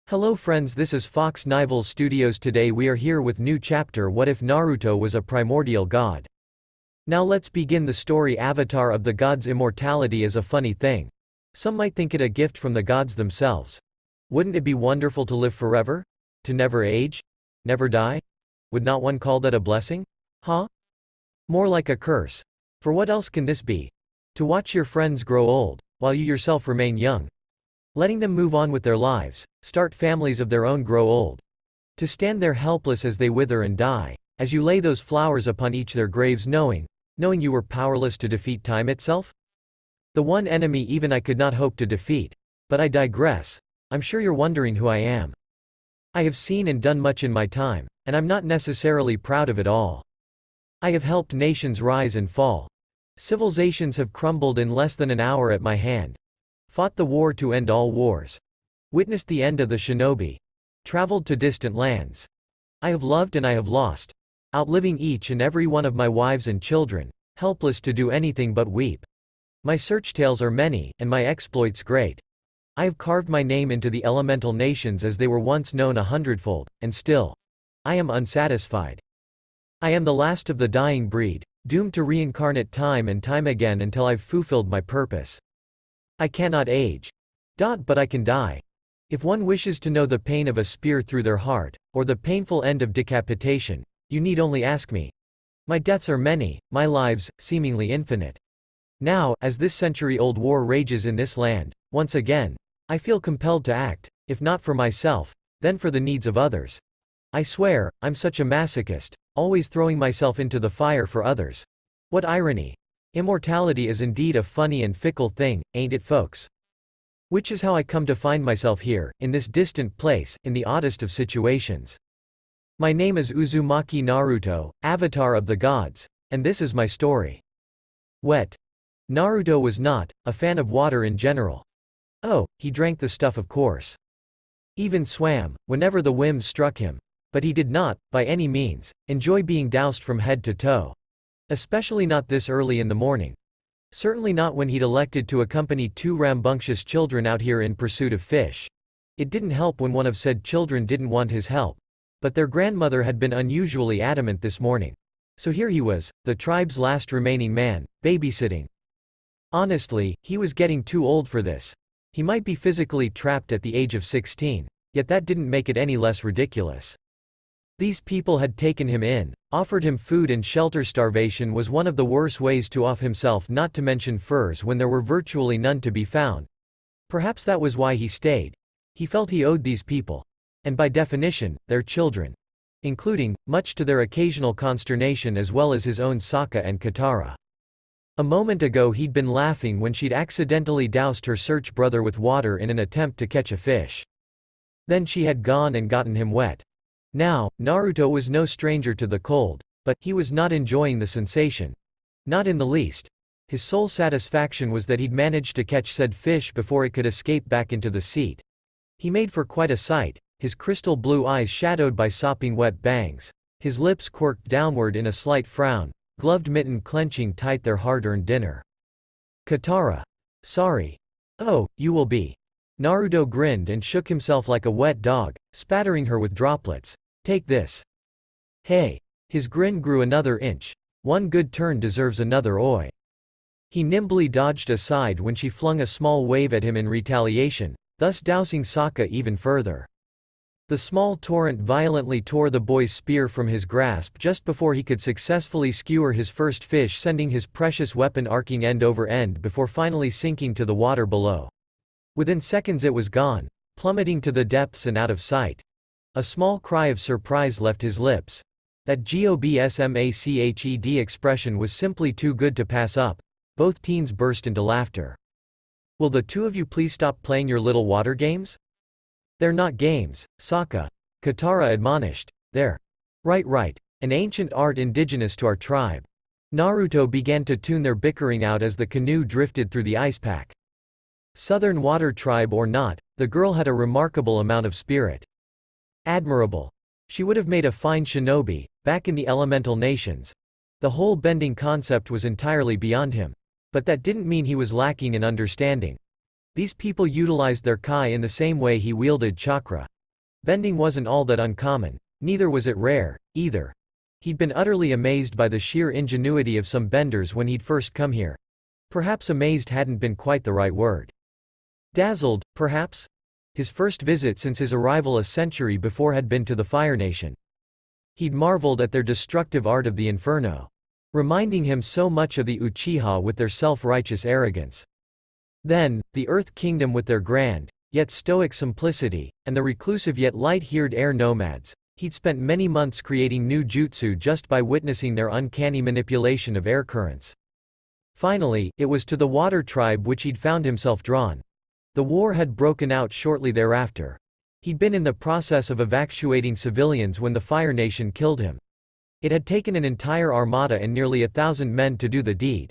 Hello friends, this is Fox Nival Studios. Today we are here with new chapter What if Naruto was a primordial god? Now let's begin the story. Avatar of the gods. Immortality is a funny thing. Some might think it a gift from the gods themselves. Wouldn't it be wonderful to live forever? To never age? Never die? Would not one call that a blessing? Huh? More like a curse. For what else can this be? To watch your friends grow old, while you yourself remain young. Letting them move on with their lives, start families of their own, grow old. To stand there helpless as they wither and die, as you lay those flowers upon each their graves, knowing you were powerless to defeat time itself? The one enemy even I could not hope to defeat. But I digress. I'm sure you're wondering who I am. I have seen and done much in my time, and I'm not necessarily proud of it all. I have helped nations rise and fall. Civilizations have crumbled in less than an hour at my hand. Fought the war to end all wars. Witnessed the end of the shinobi. Traveled to distant lands. I have loved and I have lost. Outliving each and every one of my wives and children, helpless to do anything but weep. My search tales are many, and my exploits great. I have carved my name into the elemental nations as they were once known 100-fold, and still, I am unsatisfied. I am the last of the dying breed, doomed to reincarnate time and time again until I've fulfilled my purpose. I cannot age. But I can die. If one wishes to know the pain of a spear through their heart, or the painful end of decapitation, you need only ask me. My deaths are many, my lives, seemingly infinite. Now, as this century-old war rages in this land, once again, I feel compelled to act, if not for myself, then for the needs of others. I swear, I'm such a masochist, always throwing myself into the fire for others. What irony. Immortality is indeed a funny and fickle thing, ain't it folks? Which is how I come to find myself here, in this distant place, in the oddest of situations. My name is Uzumaki Naruto, Avatar of the gods, and this is my story. Wet. Naruto was not a fan of water in general. Oh, he drank the stuff of course. Even swam, whenever the whims struck him. But he did not, by any means, enjoy being doused from head to toe. Especially not this early in the morning. Certainly not when he'd elected to accompany two rambunctious children out here in pursuit of fish. It didn't help when one of said children didn't want his help. But their grandmother had been unusually adamant this morning. So here he was, the tribe's last remaining man, babysitting. Honestly, he was getting too old for this. He might be physically trapped at the age of 16, yet that didn't make it any less ridiculous. These people had taken him in, offered him food and shelter. Starvation was one of the worst ways to off himself, not to mention furs when there were virtually none to be found. Perhaps that was why he stayed. He felt he owed these people, and by definition, their children, including, much to their occasional consternation, as well as his own Sokka and Katara. A moment ago he'd been laughing when she'd accidentally doused her search brother with water in an attempt to catch a fish. Then she had gone and gotten him wet. Now, Naruto was no stranger to the cold, but he was not enjoying the sensation. Not in the least. His sole satisfaction was that he'd managed to catch said fish before it could escape back into the seat. He made for quite a sight, his crystal blue eyes shadowed by sopping wet bangs, his lips quirked downward in a slight frown, gloved mitten clenching tight their hard-earned dinner. Katara. Sorry. Oh, you will be. Naruto grinned and shook himself like a wet dog, spattering her with droplets. Take this. Hey. His grin grew another inch. One good turn deserves another oi. He nimbly dodged aside when she flung a small wave at him in retaliation, thus dousing Sokka even further. The small torrent violently tore the boy's spear from his grasp just before he could successfully skewer his first fish, sending his precious weapon arcing end over end before finally sinking to the water below. Within seconds it was gone, plummeting to the depths and out of sight. A small cry of surprise left his lips. That gobsmached expression was simply too good to pass up. Both teens burst into laughter. Will the two of you please stop playing your little water games? They're not games, Sokka. Katara admonished. They're right. An ancient art indigenous to our tribe. Naruto began to tune their bickering out as the canoe drifted through the ice pack. Southern water tribe or not, the girl had a remarkable amount of spirit. Admirable. She would have made a fine shinobi, back in the elemental nations. The whole bending concept was entirely beyond him. But that didn't mean he was lacking in understanding. These people utilized their Kai in the same way he wielded chakra. Bending wasn't all that uncommon. Neither was it rare, either. He'd been utterly amazed by the sheer ingenuity of some benders when he'd first come here. Perhaps amazed hadn't been quite the right word. Dazzled, perhaps? His first visit since his arrival a century before had been to the Fire Nation. He'd marveled at their destructive art of the inferno. Reminding him so much of the Uchiha with their self-righteous arrogance. Then, the Earth Kingdom with their grand, yet stoic simplicity, and the reclusive yet light-haired air nomads. He'd spent many months creating new jutsu just by witnessing their uncanny manipulation of air currents. Finally, it was to the water tribe which he'd found himself drawn. The war had broken out shortly thereafter. He'd been in the process of evacuating civilians when the Fire Nation killed him. It had taken an entire armada and nearly 1,000 men to do the deed.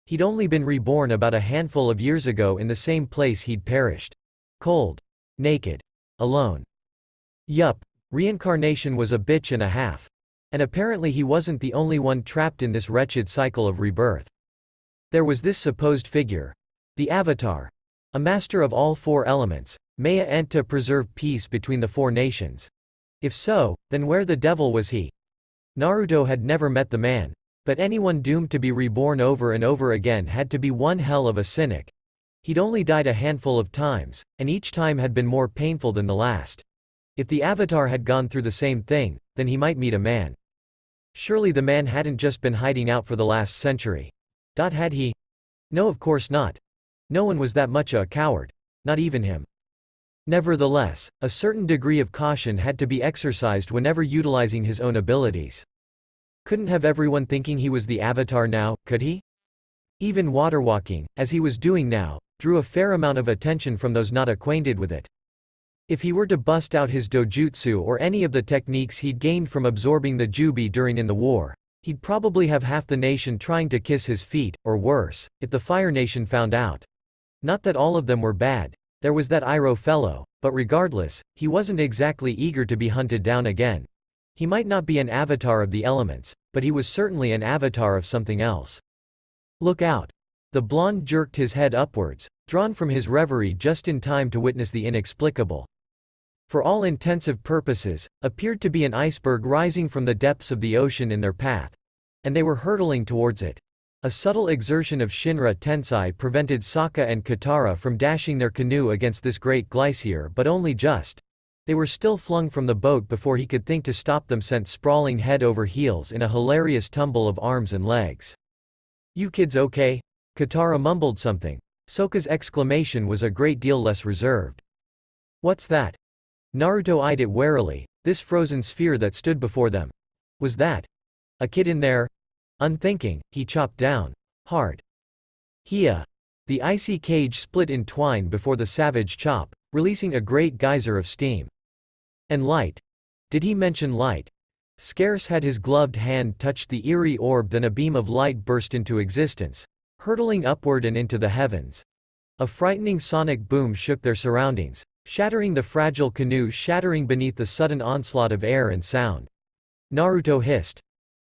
He'd only been reborn about a handful of years ago in the same place he'd perished. Cold. Naked. Alone. Yup, reincarnation was a bitch and a half. And apparently he wasn't the only one trapped in this wretched cycle of rebirth. There was this supposed figure. The Avtar. A master of all four elements, meant to preserve peace between the four nations. If so, then where the devil was he? Naruto had never met the man. But anyone doomed to be reborn over and over again had to be one hell of a cynic. He'd only died a handful of times, and each time had been more painful than the last. If the Avtar had gone through the same thing, then he might meet a man. Surely the man hadn't just been hiding out for the last century. Had he? No, of course not. No one was that much a coward. Not even him. Nevertheless, a certain degree of caution had to be exercised whenever utilizing his own abilities. Couldn't have everyone thinking he was the Avtar now, could he? Even waterwalking, as he was doing now, drew a fair amount of attention from those not acquainted with it. If he were to bust out his dojutsu or any of the techniques he'd gained from absorbing the Jubi during in the war, he'd probably have half the nation trying to kiss his feet, or worse, if the Fire Nation found out. Not that all of them were bad. There was that Iroh fellow, but regardless, he wasn't exactly eager to be hunted down again. He might not be an avatar of the elements, but he was certainly an avatar of something else. Look out. The blonde jerked his head upwards, drawn from his reverie just in time to witness the inexplicable. For all intensive purposes, appeared to be an iceberg rising from the depths of the ocean in their path. And they were hurtling towards it. A subtle exertion of Shinra Tensei prevented Sokka and Katara from dashing their canoe against this great glacier, but only just. They were still flung from the boat before he could think to stop them, sent sprawling head over heels in a hilarious tumble of arms and legs. "You kids okay?" Katara mumbled something. Sokka's exclamation was a great deal less reserved. "What's that?" Naruto eyed it warily, this frozen sphere that stood before them. Was that a kid in there? Unthinking, he chopped down hard. Hia! The icy cage split in twine before the savage chop, releasing a great geyser of steam. And light. Did he mention light? Scarce had his gloved hand touched the eerie orb than a beam of light burst into existence, hurtling upward and into the heavens. A frightening sonic boom shook their surroundings, shattering the fragile canoe, shattering beneath the sudden onslaught of air and sound. Naruto hissed.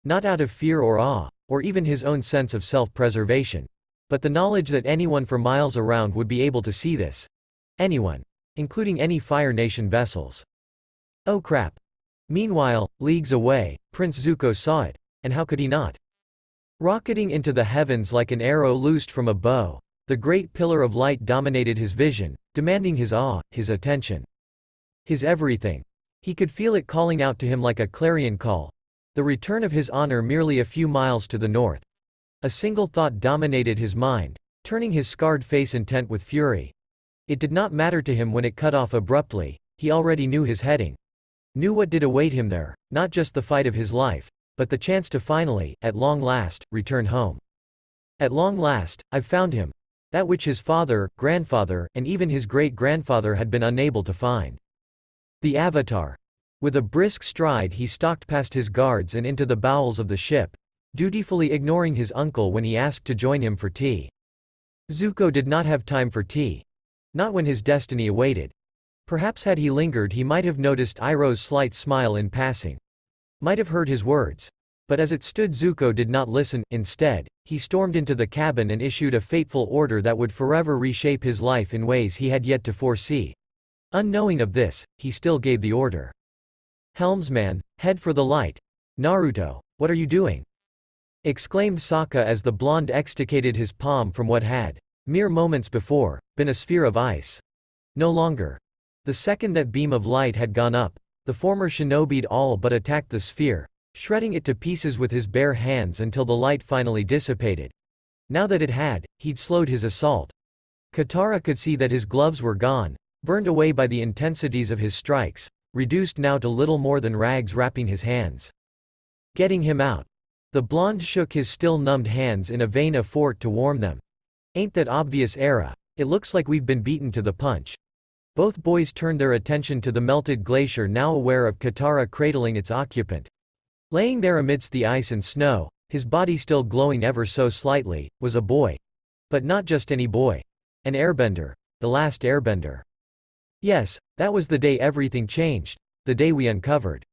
Not out of fear or awe, or even his own sense of self-preservation. But the knowledge that anyone for miles around would be able to see this. Anyone. Including any Fire Nation vessels. Oh crap. Meanwhile, leagues away, Prince Zuko saw it. And how could he not? Rocketing into the heavens like an arrow loosed from a bow, the great pillar of light dominated his vision, demanding his awe, his attention. His everything. He could feel it calling out to him like a clarion call. The return of his honor merely a few miles to the north. A single thought dominated his mind, turning his scarred face intent with fury. It did not matter to him when it cut off abruptly, he already knew his heading. Knew what did await him there, not just the fight of his life, but the chance to finally, at long last, return home. At long last, I've found him. That which his father, grandfather, and even his great-grandfather had been unable to find. The Avtar. With a brisk stride he stalked past his guards and into the bowels of the ship, dutifully ignoring his uncle when he asked to join him for tea. Zuko did not have time for tea. Not when his destiny awaited. Perhaps had he lingered he might have noticed Iroh's slight smile in passing. Might have heard his words. But as it stood, Zuko did not listen. Instead, he stormed into the cabin and issued a fateful order that would forever reshape his life in ways he had yet to foresee. Unknowing of this, he still gave the order. "Helmsman, head for the light." "Naruto, what are you doing?" exclaimed Sokka as the blonde extricated his palm from what had, mere moments before, been a sphere of ice. No longer. The second that beam of light had gone up, the former shinobi'd all but attacked the sphere, shredding it to pieces with his bare hands until the light finally dissipated. Now that it had, he'd slowed his assault. Katara could see that his gloves were gone, burned away by the intensities of his strikes, reduced now to little more than rags wrapping his hands. "Getting him out." The blonde shook his still numbed hands in a vain effort to warm them. "Ain't that obvious, Era? It looks like we've been beaten to the punch." Both boys turned their attention to the melted glacier, now aware of Katara cradling its occupant. Laying there amidst the ice and snow, his body still glowing ever so slightly, was a boy. But not just any boy. An airbender. The last airbender. Yes, that was the day everything changed. The day we uncovered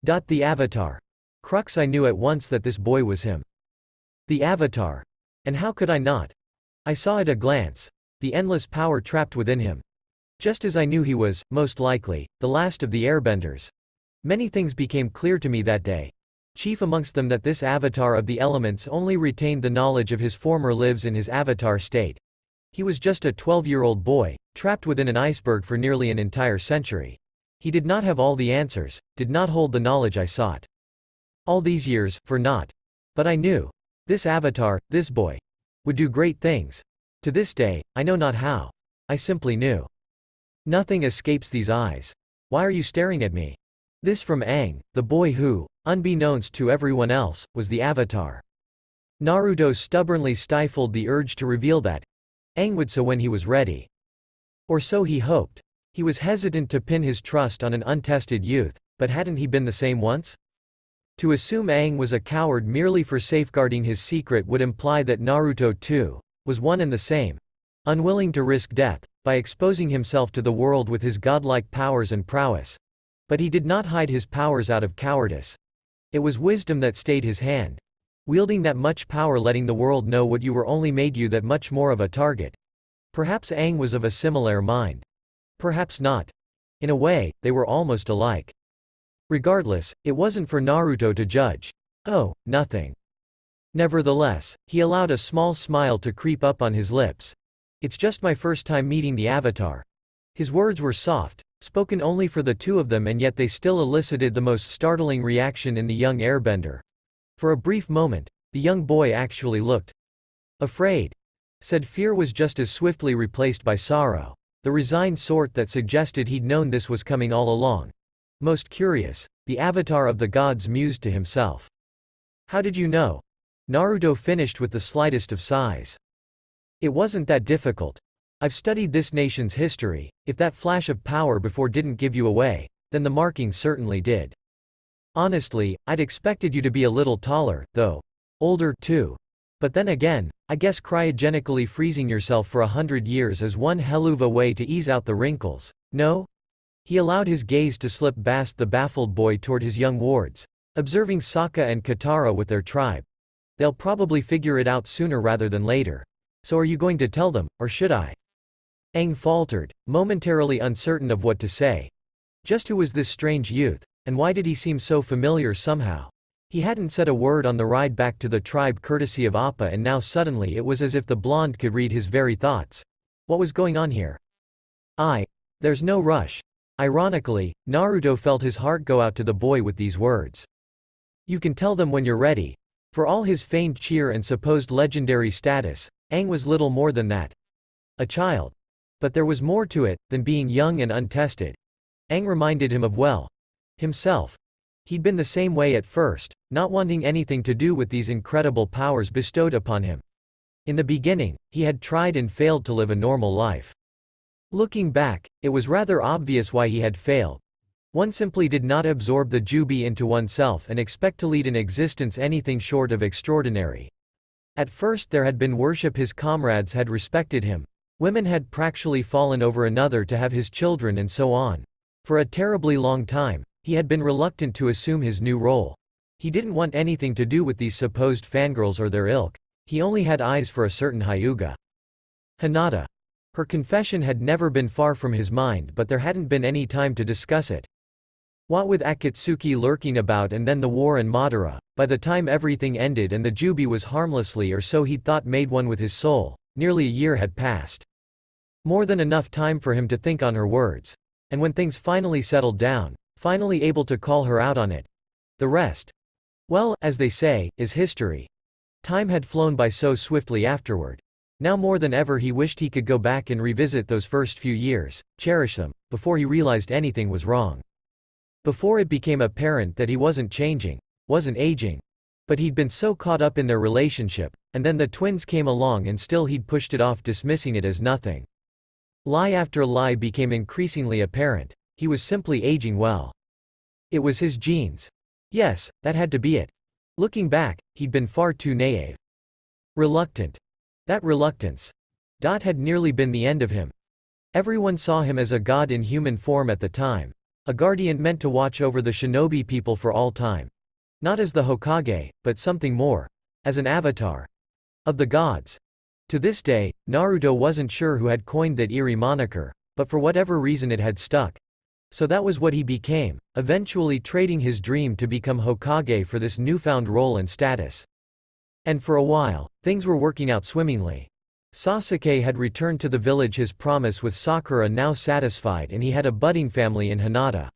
the Avatar. Crux, I knew at once that this boy was him. The Avatar. And how could I not? I saw at a glance. The endless power trapped within him. Just as I knew he was, most likely, the last of the airbenders. Many things became clear to me that day. Chief amongst them that this Avatar of the elements only retained the knowledge of his former lives in his Avatar state. He was just a 12-year-old boy, trapped within an iceberg for nearly an entire century. He did not have all the answers, did not hold the knowledge I sought. All these years, for naught. But I knew. This Avatar, this boy, would do great things. To this day, I know not how. I simply knew. Nothing escapes these eyes. Why are you staring at me? This from Aang, the boy who, unbeknownst to everyone else, was the Avatar. Naruto stubbornly stifled the urge to reveal that. Aang would so when he was ready. Or so he hoped. He was hesitant to pin his trust on an untested youth, but hadn't he been the same once? To assume Aang was a coward merely for safeguarding his secret would imply that Naruto too was one and the same, unwilling to risk death by exposing himself to the world with his godlike powers and prowess. But he did not hide his powers out of cowardice. It was wisdom that stayed his hand. Wielding that much power, letting the world know what you were, only made you that much more of a target. Perhaps Aang was of a similar mind. Perhaps not. In a way, they were almost alike. Regardless, it wasn't for Naruto to judge. Oh, nothing. Nevertheless, he allowed a small smile to creep up on his lips. "It's just my first time meeting the Avatar." His words were soft, spoken only for the two of them, and yet they still elicited the most startling reaction in the young airbender. For a brief moment, the young boy actually looked afraid. Said fear was just as swiftly replaced by sorrow. The resigned sort that suggested he'd known this was coming all along. Most curious, the Avatar of the gods mused to himself. "How did you know?" Naruto finished with the slightest of sighs. "It wasn't that difficult. I've studied this nation's history. If that flash of power before didn't give you away, then the marking certainly did. Honestly, I'd expected you to be a little taller, though. Older, too. But then again, I guess cryogenically freezing yourself for 100 years is one helluva way to ease out the wrinkles, no?" He allowed his gaze to slip past the baffled boy toward his young wards, observing Sokka and Katara with their tribe. "They'll probably figure it out sooner rather than later. So are you going to tell them, or should I?" Aang faltered, momentarily uncertain of what to say. Just who was this strange youth, and why did he seem so familiar somehow? He hadn't said a word on the ride back to the tribe courtesy of Appa, and now suddenly it was as if the blonde could read his very thoughts. What was going on here? There's no rush. Ironically, Naruto felt his heart go out to the boy with these words. "You can tell them when you're ready." For all his feigned cheer and supposed legendary status, Aang was little more than that. A child. But there was more to it than being young and untested. Aang reminded him of, well, himself. He'd been the same way at first, not wanting anything to do with these incredible powers bestowed upon him. In the beginning, he had tried and failed to live a normal life. Looking back, it was rather obvious why he had failed. One simply did not absorb the Jubi into oneself and expect to lead an existence anything short of extraordinary. At first there had been worship, his comrades had respected him. Women had practically fallen over another to have his children, and so on. For a terribly long time, he had been reluctant to assume his new role. He didn't want anything to do with these supposed fangirls or their ilk. He only had eyes for a certain Hyuga. Hinata. Her confession had never been far from his mind, but there hadn't been any time to discuss it. What with Akatsuki lurking about and then the war and Madara, by the time everything ended and the Jubi was harmlessly, or so he'd thought, made one with his soul, nearly a year had passed. More than enough time for him to think on her words. And when things finally settled down, finally able to call her out on it, the rest, well, as they say, is history. Time had flown by so swiftly afterward. Now more than ever he wished he could go back and revisit those first few years, cherish them, before he realized anything was wrong. Before it became apparent that he wasn't changing, wasn't aging. But he'd been so caught up in their relationship, and then the twins came along and still he'd pushed it off, dismissing it as nothing. Lie after lie became increasingly apparent. He was simply aging well. It was his genes. Yes, that had to be it. Looking back, he'd been far too naive. Reluctant. That reluctance had nearly been the end of him. Everyone saw him as a god in human form at the time. A guardian meant to watch over the shinobi people for all time. Not as the Hokage, but something more. As an avatar. Of the gods. To this day, Naruto wasn't sure who had coined that eerie moniker, but for whatever reason it had stuck. So that was what he became, eventually trading his dream to become Hokage for this newfound role and status. And for a while, things were working out swimmingly. Sasuke had returned to the village, his promise with Sakura now satisfied, and he had a budding family in Hinata.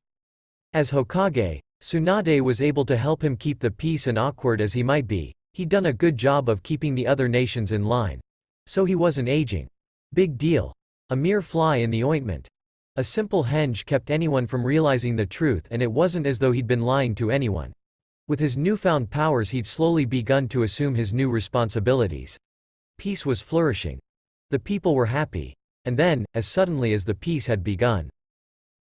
As Hokage, Tsunade was able to help him keep the peace, and awkward as he might be, he'd done a good job of keeping the other nations in line. So he wasn't aging. Big deal. A mere fly in the ointment. A simple henge kept anyone from realizing the truth, and it wasn't as though he'd been lying to anyone. With his newfound powers he'd slowly begun to assume his new responsibilities. Peace was flourishing. The people were happy. And then, as suddenly as the peace had begun,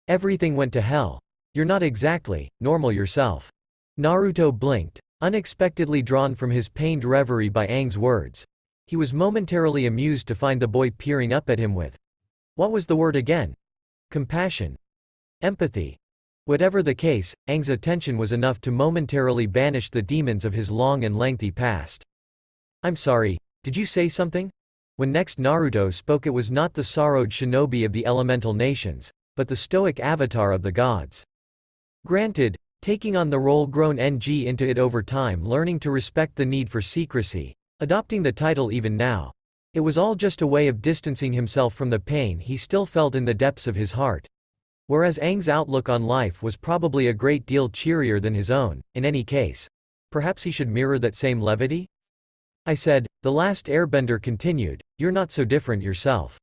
everything went to hell. You're not exactly normal yourself. Naruto blinked, unexpectedly drawn from his pained reverie by Aang's words. He was momentarily amused to find the boy peering up at him with, what was the word again? Compassion. Empathy. Whatever the case, Aang's attention was enough to momentarily banish the demons of his long and lengthy past. I'm sorry, did you say something? When next Naruto spoke, it was not the sorrowed shinobi of the elemental nations, but the stoic avatar of the gods. Granted, taking on the role grown into it over time, learning to respect the need for secrecy, adopting the title even now. It was all just a way of distancing himself from the pain he still felt in the depths of his heart. Whereas Aang's outlook on life was probably a great deal cheerier than his own, in any case. Perhaps he should mirror that same levity? I said, the last airbender continued, you're not so different yourself.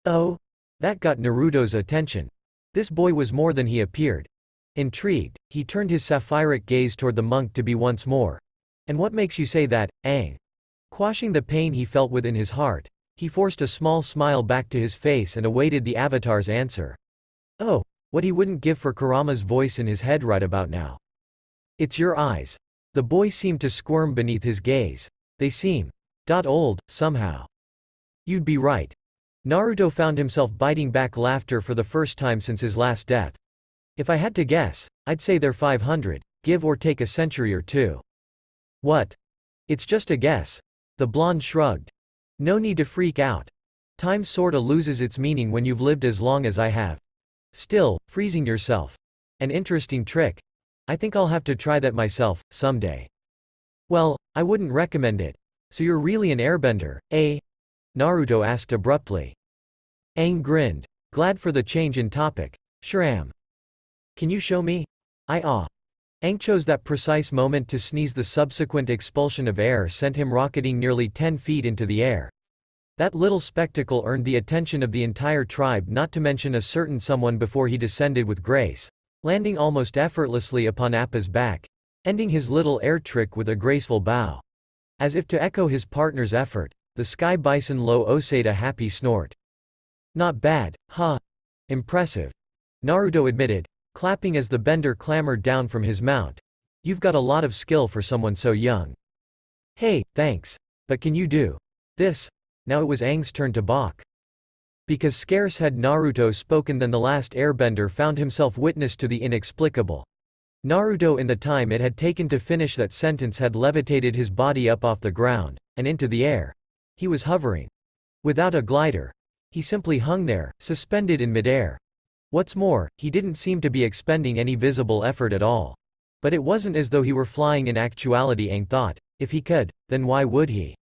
Oh? That got Naruto's attention. This boy was more than he appeared. Intrigued, he turned his sapphiric gaze toward the monk to be once more. And what makes you say that, Aang? Quashing the pain he felt within his heart, he forced a small smile back to his face and awaited the avatar's answer. Oh, what he wouldn't give for Kurama's voice in his head right about now. It's your eyes. The boy seemed to squirm beneath his gaze. They seem old, somehow. You'd be right. Naruto found himself biting back laughter for the first time since his last death. If I had to guess, I'd say they're 500, give or take a century or two. What? It's just a guess. The blonde shrugged. No need to freak out. Time sorta loses its meaning when you've lived as long as I have. Still, freezing yourself. An interesting trick. I think I'll have to try that myself, someday. Well, I wouldn't recommend it. So you're really an airbender, eh? Naruto asked abruptly. Aang grinned. Glad for the change in topic. Sure am. Can you show me? Aang chose that precise moment to sneeze. The subsequent expulsion of air sent him rocketing nearly 10 feet into the air. That little spectacle earned the attention of the entire tribe, not to mention a certain someone, before he descended with grace, landing almost effortlessly upon Appa's back, ending his little air trick with a graceful bow. As if to echo his partner's effort, the sky bison low osade a happy snort. Not bad, huh? Impressive. Naruto admitted, clapping as the bender clambered down from his mount. You've got a lot of skill for someone so young. Hey, thanks. But can you do this? Now it was Aang's turn to balk. Because scarce had Naruto spoken than the last airbender found himself witness to the inexplicable. Naruto, in the time it had taken to finish that sentence, had levitated his body up off the ground, and into the air. He was hovering. Without a glider. He simply hung there, suspended in midair. What's more, he didn't seem to be expending any visible effort at all. But it wasn't as though he were flying in actuality, Aang thought. If he could, then why would he?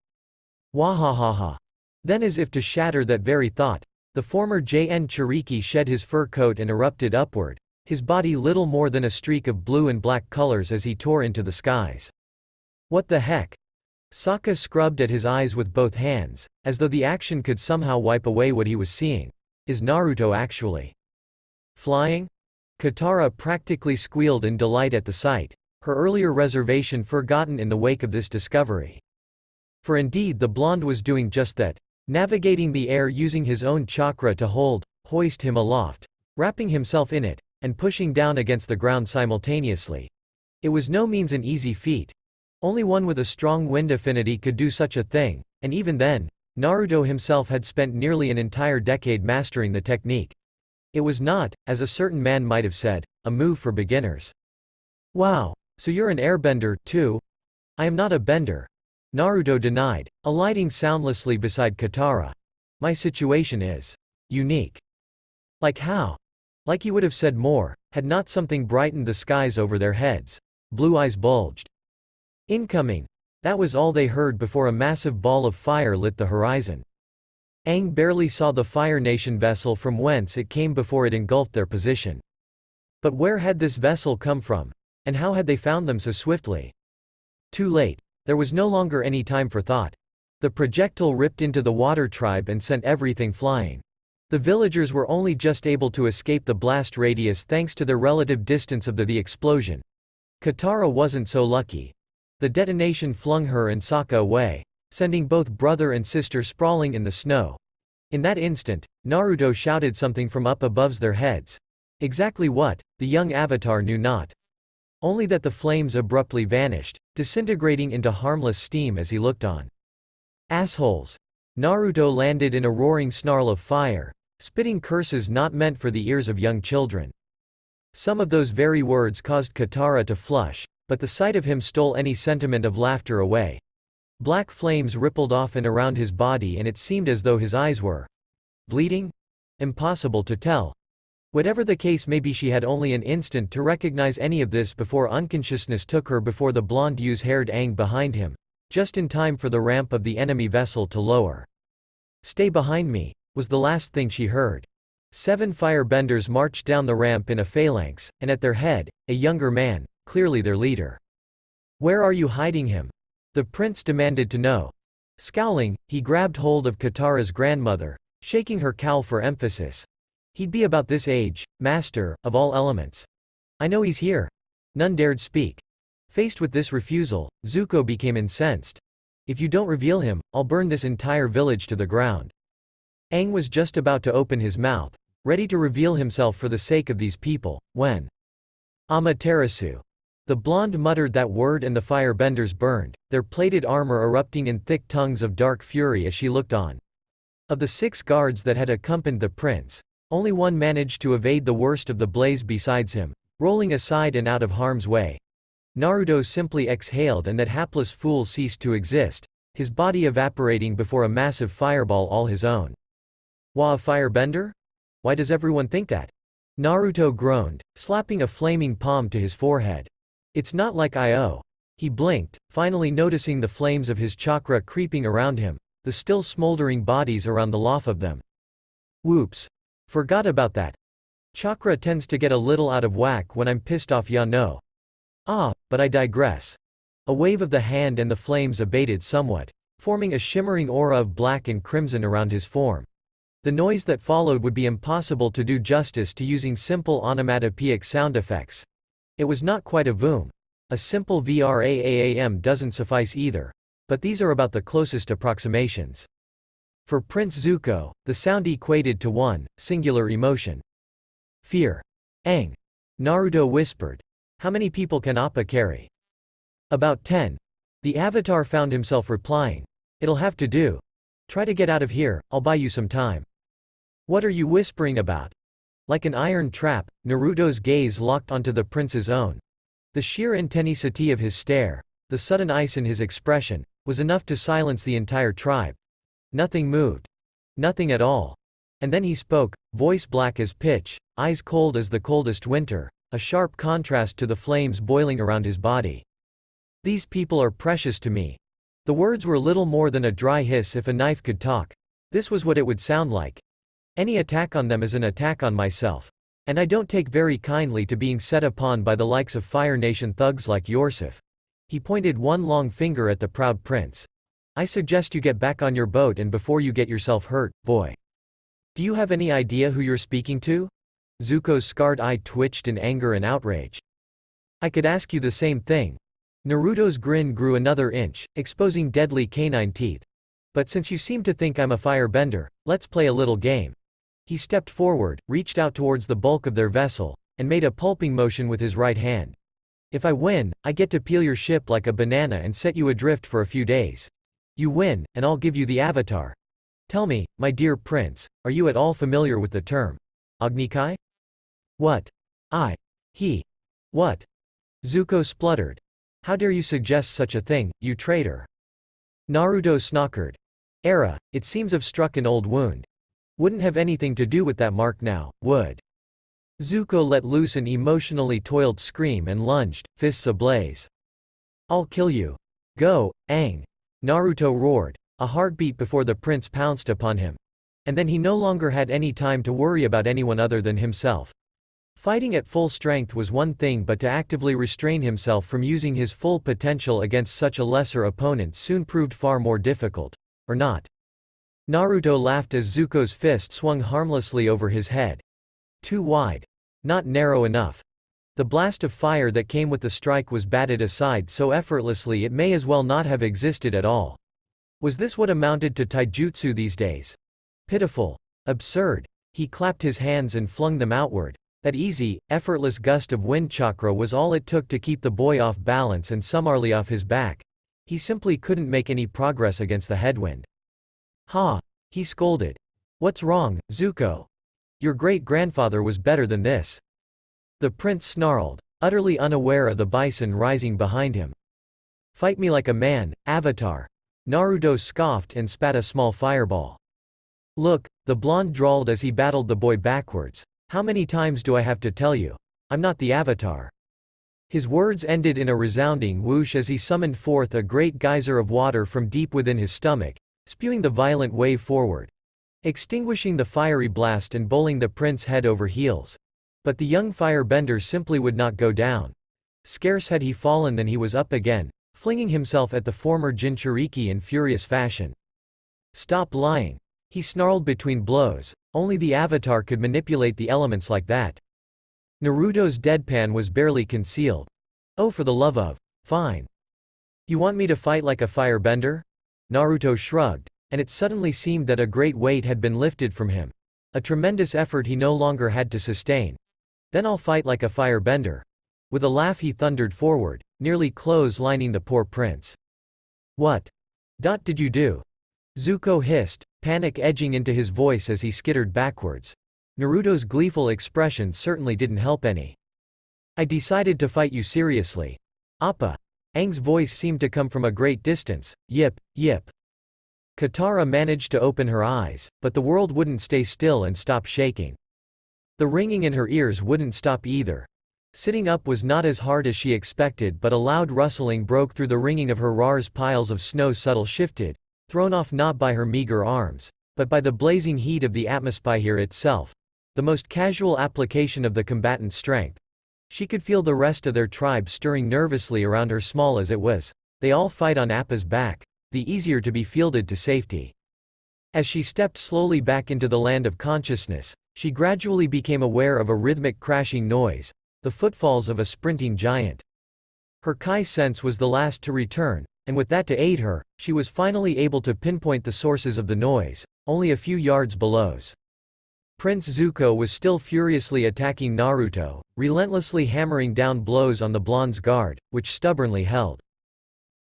Wahahaha. Then, as if to shatter that very thought, the former JN Chiriki shed his fur coat and erupted upward, his body little more than a streak of blue and black colors as he tore into the skies. What the heck? Sokka scrubbed at his eyes with both hands, as though the action could somehow wipe away what he was seeing. Is Naruto actually flying? Katara practically squealed in delight at the sight, her earlier reservation forgotten in the wake of this discovery. For indeed the blonde was doing just that, navigating the air using his own chakra to hoist him aloft, wrapping himself in it, and pushing down against the ground simultaneously. It was no means an easy feat. Only one with a strong wind affinity could do such a thing, and even then, Naruto himself had spent nearly an entire decade mastering the technique. It was not, as a certain man might have said, a move for beginners. Wow, so you're an airbender, too? I am not a bender, Naruto denied, alighting soundlessly beside Katara. My situation is unique. Like how? Like he would have said more, had not something brightened the skies over their heads. Blue eyes bulged. Incoming! That was all they heard before a massive ball of fire lit the horizon. Aang barely saw the Fire Nation vessel from whence it came before it engulfed their position. But where had this vessel come from? And how had they found them so swiftly? Too late. There was no longer any time for thought. The projectile ripped into the water tribe and sent everything flying. The villagers were only just able to escape the blast radius thanks to their relative distance of the explosion. Katara wasn't so lucky. The detonation flung her and Sokka away, sending both brother and sister sprawling in the snow. In that instant, Naruto shouted something from up above their heads. Exactly what, the young Avatar knew not. Only that the flames abruptly vanished, disintegrating into harmless steam as he looked on. Assholes! Naruto landed in a roaring snarl of fire, spitting curses not meant for the ears of young children. Some of those very words caused Katara to flush, but the sight of him stole any sentiment of laughter away. Black flames rippled off and around his body and it seemed as though his eyes were bleeding? Impossible to tell. Whatever the case may be, she had only an instant to recognize any of this before unconsciousness took her before the blonde youth-haired Aang behind him, just in time for the ramp of the enemy vessel to lower. "Stay behind me," was the last thing she heard. 7 firebenders marched down the ramp in a phalanx, and at their head, a younger man, clearly their leader. "Where are you hiding him?" the prince demanded to know. Scowling, he grabbed hold of Katara's grandmother, shaking her cowl for emphasis. "He'd be about this age, master, of all elements. I know he's here." None dared speak. Faced with this refusal, Zuko became incensed. "If you don't reveal him, I'll burn this entire village to the ground." Aang was just about to open his mouth, ready to reveal himself for the sake of these people, when Amaterasu. The blonde muttered that word and the firebenders burned, their plated armor erupting in thick tongues of dark fury as she looked on. Of the 6 guards that had accompanied the prince, only one managed to evade the worst of the blaze besides him, rolling aside and out of harm's way. Naruto simply exhaled and that hapless fool ceased to exist, his body evaporating before a massive fireball all his own. "Wah, a firebender? Why does everyone think that?" Naruto groaned, slapping a flaming palm to his forehead. "It's not like I.O." He blinked, finally noticing the flames of his chakra creeping around him, the still smoldering bodies around the loft of them. Whoops. Forgot about that. Chakra tends to get a little out of whack when I'm pissed off, ya know. Ah, but I digress. A wave of the hand and the flames abated somewhat, forming a shimmering aura of black and crimson around his form. The noise that followed would be impossible to do justice to using simple onomatopoeic sound effects. It was not quite a voom. A simple vraam doesn't suffice either. But these are about the closest approximations. For Prince Zuko, the sound equated to one singular emotion: fear. "Aang," Naruto whispered. "How many people can Appa carry?" "About 10. The Avatar found himself replying. "It'll have to do. Try to get out of here, I'll buy you some time." "What are you whispering about?" Like an iron trap, Naruto's gaze locked onto the prince's own. The sheer intensity of his stare, the sudden ice in his expression, was enough to silence the entire tribe. Nothing moved. Nothing at all. And then he spoke, voice black as pitch, eyes cold as the coldest winter, a sharp contrast to the flames boiling around his body. "These people are precious to me." The words were little more than a dry hiss if a knife could talk. This was what it would sound like. "Any attack on them is an attack on myself. And I don't take very kindly to being set upon by the likes of Fire Nation thugs like Yorsif." He pointed one long finger at the proud prince. "I suggest you get back on your boat and before you get yourself hurt, boy. Do you have any idea who you're speaking to?" Zuko's scarred eye twitched in anger and outrage. "I could ask you the same thing." Naruto's grin grew another inch, exposing deadly canine teeth. "But since you seem to think I'm a firebender, let's play a little game." He stepped forward, reached out towards the bulk of their vessel, and made a pulping motion with his right hand. "If I win, I get to peel your ship like a banana and set you adrift for a few days. You win, and I'll give you the Avatar. Tell me, my dear prince, are you at all familiar with the term agni? What? What? Zuko spluttered. "How dare you suggest such a thing, you traitor?" Naruto snockered. It seems I've struck an old wound. Wouldn't have anything to do with that mark now, would?" Zuko let loose an emotionally toiled scream and lunged, fists ablaze. "I'll kill you. Go, Aang!" Naruto roared, a heartbeat before the prince pounced upon him. And then he no longer had any time to worry about anyone other than himself. Fighting at full strength was one thing, but to actively restrain himself from using his full potential against such a lesser opponent soon proved far more difficult. Or not. Naruto laughed as Zuko's fist swung harmlessly over his head. Too wide. Not narrow enough. The blast of fire that came with the strike was batted aside so effortlessly it may as well not have existed at all. Was this what amounted to taijutsu these days? Pitiful. Absurd. He clapped his hands and flung them outward. That easy, effortless gust of wind chakra was all it took to keep the boy off balance and summarily off his back. He simply couldn't make any progress against the headwind. "Ha!" he scolded. "What's wrong, Zuko? Your great-grandfather was better than this." The prince snarled, utterly unaware of the bison rising behind him. "Fight me like a man, Avatar." Naruto scoffed and spat a small fireball. "Look," the blonde drawled as he battled the boy backwards. "How many times do I have to tell you? I'm not the Avatar." His words ended in a resounding whoosh as he summoned forth a great geyser of water from deep within his stomach, spewing the violent wave forward, extinguishing the fiery blast and bowling the prince head over heels. But the young firebender simply would not go down. Scarce had he fallen than he was up again, flinging himself at the former Jinchuriki in furious fashion. "Stop lying," he snarled between blows. Only the Avatar could manipulate the elements like that. Naruto's deadpan was barely concealed. "Oh, for the love of, fine. You want me to fight like a firebender?" Naruto shrugged, and it suddenly seemed that a great weight had been lifted from him. A tremendous effort he no longer had to sustain. "Then I'll fight like a firebender." With a laugh he thundered forward, nearly close-lining the poor prince. "What did you do?" Zuko hissed, panic edging into his voice as he skittered backwards. Naruto's gleeful expression certainly didn't help any. "I decided to fight you seriously. Appa." Aang's voice seemed to come from a great distance. "Yip, yip." Katara managed to open her eyes, but the world wouldn't stay still and stop shaking. The ringing in her ears wouldn't stop either. Sitting up was not as hard as she expected, but a loud rustling broke through the ringing of her Rar's piles of snow subtle shifted, thrown off not by her meager arms, but by the blazing heat of the atmosphere itself, the most casual application of the combatant's strength. She could feel the rest of their tribe stirring nervously around her. Small as it was, they all fight on Appa's back, the easier to be fielded to safety. As she stepped slowly back into the land of consciousness, she gradually became aware of a rhythmic crashing noise, the footfalls of a sprinting giant. Her Kai sense was the last to return, and with that to aid her, she was finally able to pinpoint the sources of the noise, only a few yards below. Prince Zuko was still furiously attacking Naruto, relentlessly hammering down blows on the blonde's guard, which stubbornly held.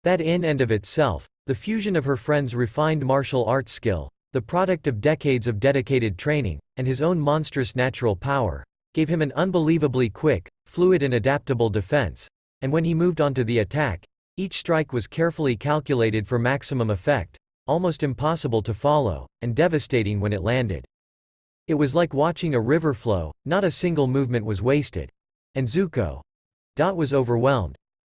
That in and of itself, the fusion of her friend's refined martial arts skill, the product of decades of dedicated training, and his own monstrous natural power, gave him an unbelievably quick, fluid and adaptable defense, and when he moved on to the attack, each strike was carefully calculated for maximum effect, almost impossible to follow, and devastating when it landed. It was like watching a river flow, not a single movement was wasted. And Zuko was overwhelmed.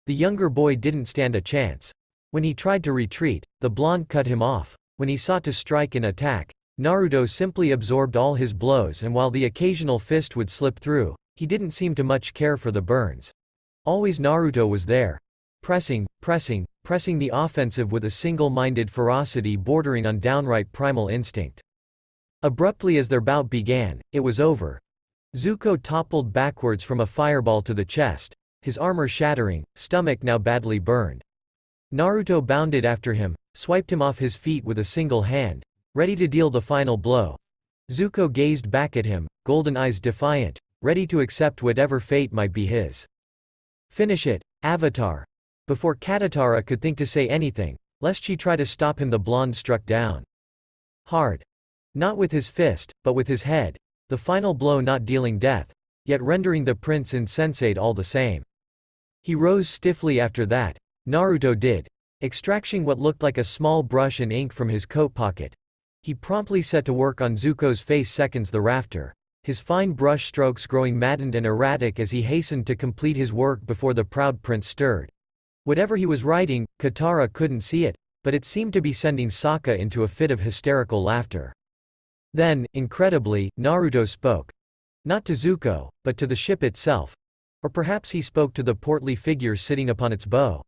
The younger boy didn't stand a chance. When he tried to retreat, the blonde cut him off. When he sought to strike and attack, Naruto simply absorbed all his blows, and while the occasional fist would slip through, he didn't seem to much care for the burns. Always Naruto was there. Pressing the offensive with a single-minded ferocity bordering on downright primal instinct. Abruptly as their bout began, it was over. Zuko toppled backwards from a fireball to the chest, his armor shattering, stomach now badly burned. Naruto bounded after him, swiped him off his feet with a single hand, ready to deal the final blow. Zuko gazed back at him, golden eyes defiant, ready to accept whatever fate might be his. "Finish it, Avtar." Before Katara could think to say anything, lest she try to stop him, the blonde struck down. Hard. Not with his fist, but with his head, the final blow not dealing death, yet rendering the prince insensate all the same. He rose stiffly after that. Naruto did. Extracting what looked like a small brush and ink from his coat pocket, he promptly set to work on Zuko's face seconds thereafter, his fine brush strokes growing maddened and erratic as he hastened to complete his work before the proud prince stirred. Whatever he was writing, Katara couldn't see it, but it seemed to be sending Sokka into a fit of hysterical laughter. Then, incredibly, Naruto spoke. Not to Zuko, but to the ship itself. Or perhaps he spoke to the portly figure sitting upon its bow.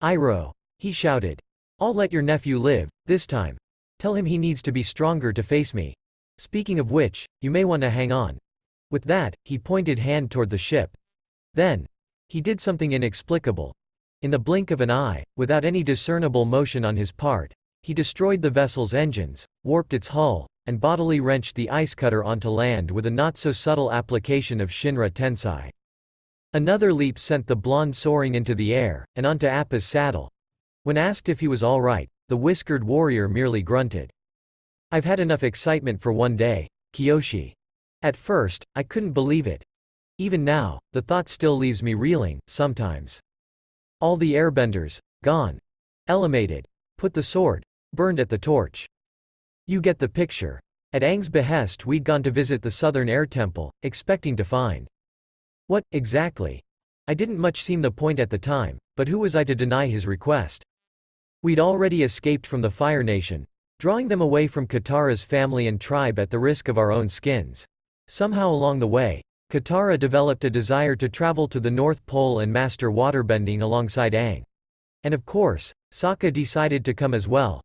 "Iroh," he shouted. "I'll let your nephew live, this time. Tell him he needs to be stronger to face me. Speaking of which, you may want to hang on." With that, he pointed hand toward the ship. Then, he did something inexplicable. In the blink of an eye, without any discernible motion on his part, he destroyed the vessel's engines, warped its hull, and bodily wrenched the ice cutter onto land with a not-so-subtle application of Shinra Tensei. Another leap sent the blonde soaring into the air, and onto Appa's saddle. When asked if he was all right, the whiskered warrior merely grunted. "I've had enough excitement for one day, Kyoshi." At first, I couldn't believe it. Even now, the thought still leaves me reeling, sometimes. All the airbenders, gone. Eliminated. Put the sword. Burned at the torch. You get the picture. At Aang's behest we'd gone to visit the Southern Air Temple, expecting to find. What, exactly? I didn't much seem the point at the time, but who was I to deny his request? We'd already escaped from the Fire Nation, drawing them away from Katara's family and tribe at the risk of our own skins. Somehow along the way, Katara developed a desire to travel to the North Pole and master waterbending alongside Aang. And of course, Sokka decided to come as well.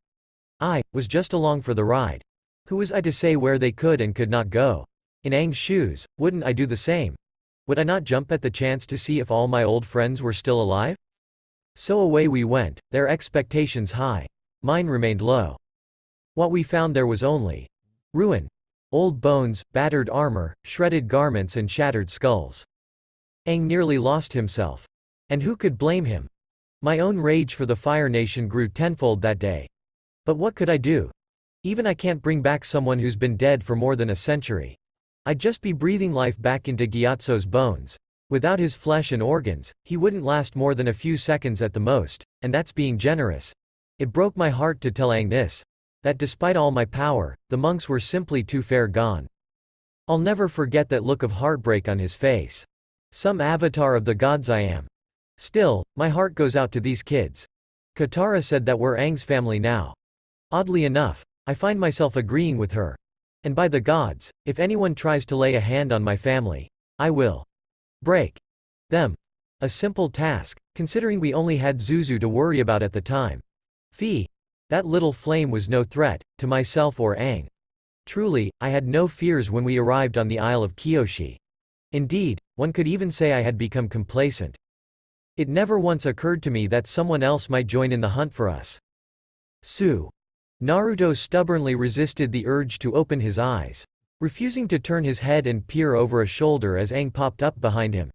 I was just along for the ride. Who was I to say where they could and could not go? In Aang's shoes, wouldn't I do the same? Would I not jump at the chance to see if all my old friends were still alive? So away we went, their expectations high. Mine remained low. What we found there was only ruin. Old bones, battered armor, shredded garments and shattered skulls. Aang nearly lost himself. And who could blame him? My own rage for the Fire Nation grew tenfold that day. But what could I do? Even I can't bring back someone who's been dead for more than a century. I'd just be breathing life back into Gyatso's bones. Without his flesh and organs, he wouldn't last more than a few seconds at the most, and that's being generous. It broke my heart to tell Aang this. That despite all my power, the monks were simply too far gone. I'll never forget that look of heartbreak on his face. Some avatar of the gods I am. Still, my heart goes out to these kids. Katara said that we're Aang's family now. Oddly enough, I find myself agreeing with her. And by the gods, if anyone tries to lay a hand on my family, I will break them. A simple task, considering we only had Zuzu to worry about at the time. Fee. That little flame was no threat, to myself or Aang. Truly, I had no fears when we arrived on the Isle of Kyoshi. Indeed, one could even say I had become complacent. It never once occurred to me that someone else might join in the hunt for us. Su. Naruto stubbornly resisted the urge to open his eyes, refusing to turn his head and peer over a shoulder as Aang popped up behind him.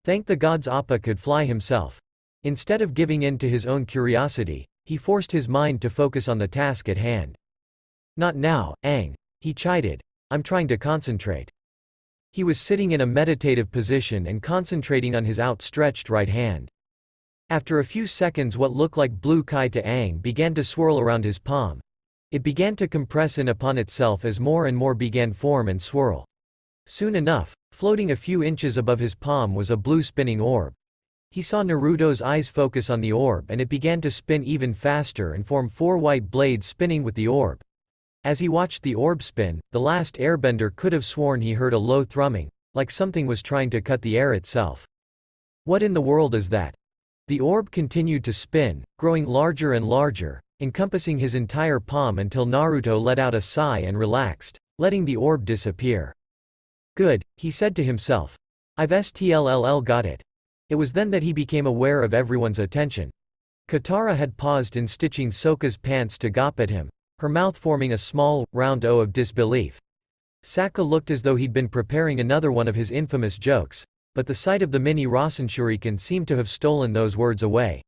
Thank the gods Appa could fly himself. Instead of giving in to his own curiosity, he forced his mind to focus on the task at hand. Not now, Aang, he chided. I'm trying to concentrate. He was sitting in a meditative position and concentrating on his outstretched right hand. After a few seconds what looked like blue kai to Aang began to swirl around his palm. It began to compress in upon itself as more and more began form and swirl. Soon enough, floating a few inches above his palm was a blue spinning orb. He saw Naruto's eyes focus on the orb and it began to spin even faster and form 4 white blades spinning with the orb. As he watched the orb spin, the last airbender could have sworn he heard a low thrumming, like something was trying to cut the air itself. What in the world is that? The orb continued to spin, growing larger and larger, encompassing his entire palm until Naruto let out a sigh and relaxed, letting the orb disappear. Good, he said to himself. I've STLLL got it. It was then that he became aware of everyone's attention. Katara had paused in stitching Sokka's pants to gawp at him, her mouth forming a small, round O of disbelief. Sokka looked as though he'd been preparing another one of his infamous jokes, but the sight of the mini Rasen shuriken seemed to have stolen those words away.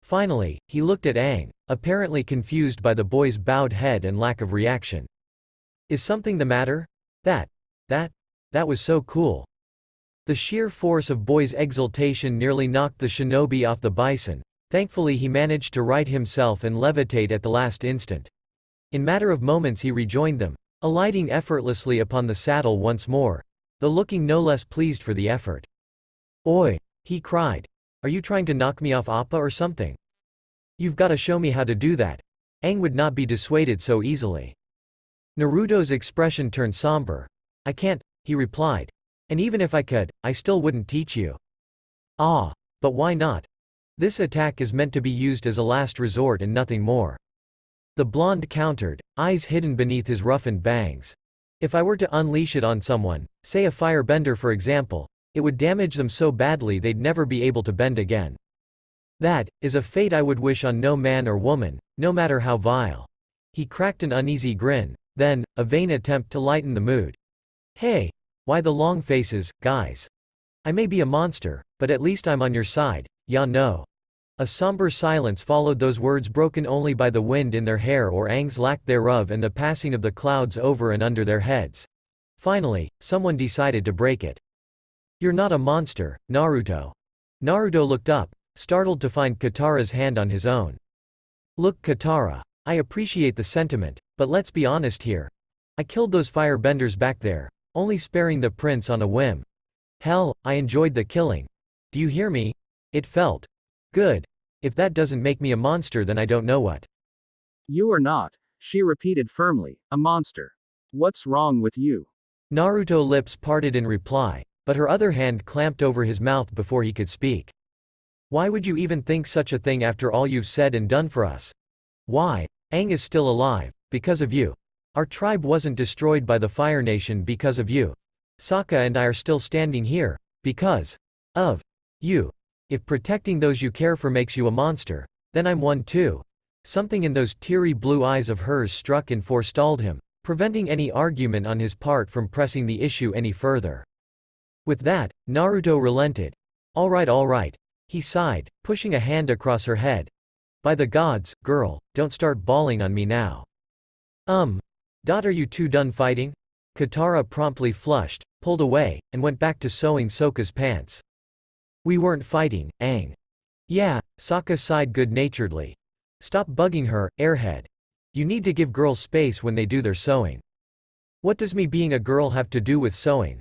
Finally, he looked at Aang, apparently confused by the boy's bowed head and lack of reaction. Is something the matter? That was so cool. The sheer force of boy's exultation nearly knocked the shinobi off the bison. Thankfully he managed to right himself and levitate at the last instant. In matter of moments he rejoined them, alighting effortlessly upon the saddle once more, though looking no less pleased for the effort. Oi! He cried. Are you trying to knock me off Appa or something? You've gotta show me how to do that. Aang would not be dissuaded so easily. Naruto's expression turned somber. I can't, he replied. And even if I could, I still wouldn't teach you. Ah, but why not? This attack is meant to be used as a last resort and nothing more. The blonde countered, eyes hidden beneath his roughened bangs. If I were to unleash it on someone, say a firebender for example, it would damage them so badly they'd never be able to bend again. That is a fate I would wish on no man or woman, no matter how vile. He cracked an uneasy grin, then, a vain attempt to lighten the mood. Hey! Why the long faces, guys? I may be a monster, but at least I'm on your side, ya know. A somber silence followed those words, broken only by the wind in their hair or Aang's lack thereof and the passing of the clouds over and under their heads. Finally, someone decided to break it. You're not a monster, Naruto. Naruto looked up, startled to find Katara's hand on his own. Look, Katara, I appreciate the sentiment, but let's be honest here. I killed those firebenders back there, only sparing the prince on a whim. Hell, I enjoyed the killing. Do you hear me? It felt good. If that doesn't make me a monster, then I don't know what. You are not, she repeated firmly, a monster. What's wrong with you? Naruto's lips parted in reply, but her other hand clamped over his mouth before he could speak. Why would you even think such a thing after all you've said and done for us? Why? Aang is still alive, because of you. Our tribe wasn't destroyed by the Fire Nation because of you. Sokka and I are still standing here, because of you. If protecting those you care for makes you a monster, then I'm one too. Something in those teary blue eyes of hers struck and forestalled him, preventing any argument on his part from pressing the issue any further. With that, Naruto relented. All right, he sighed, pushing a hand across her head. By the gods, girl, don't start bawling on me now. Are you two done fighting? Katara promptly flushed, pulled away, and went back to sewing Sokka's pants. We weren't fighting, Aang. Yeah, Sokka sighed good-naturedly. Stop bugging her, airhead. You need to give girls space when they do their sewing. What does me being a girl have to do with sewing?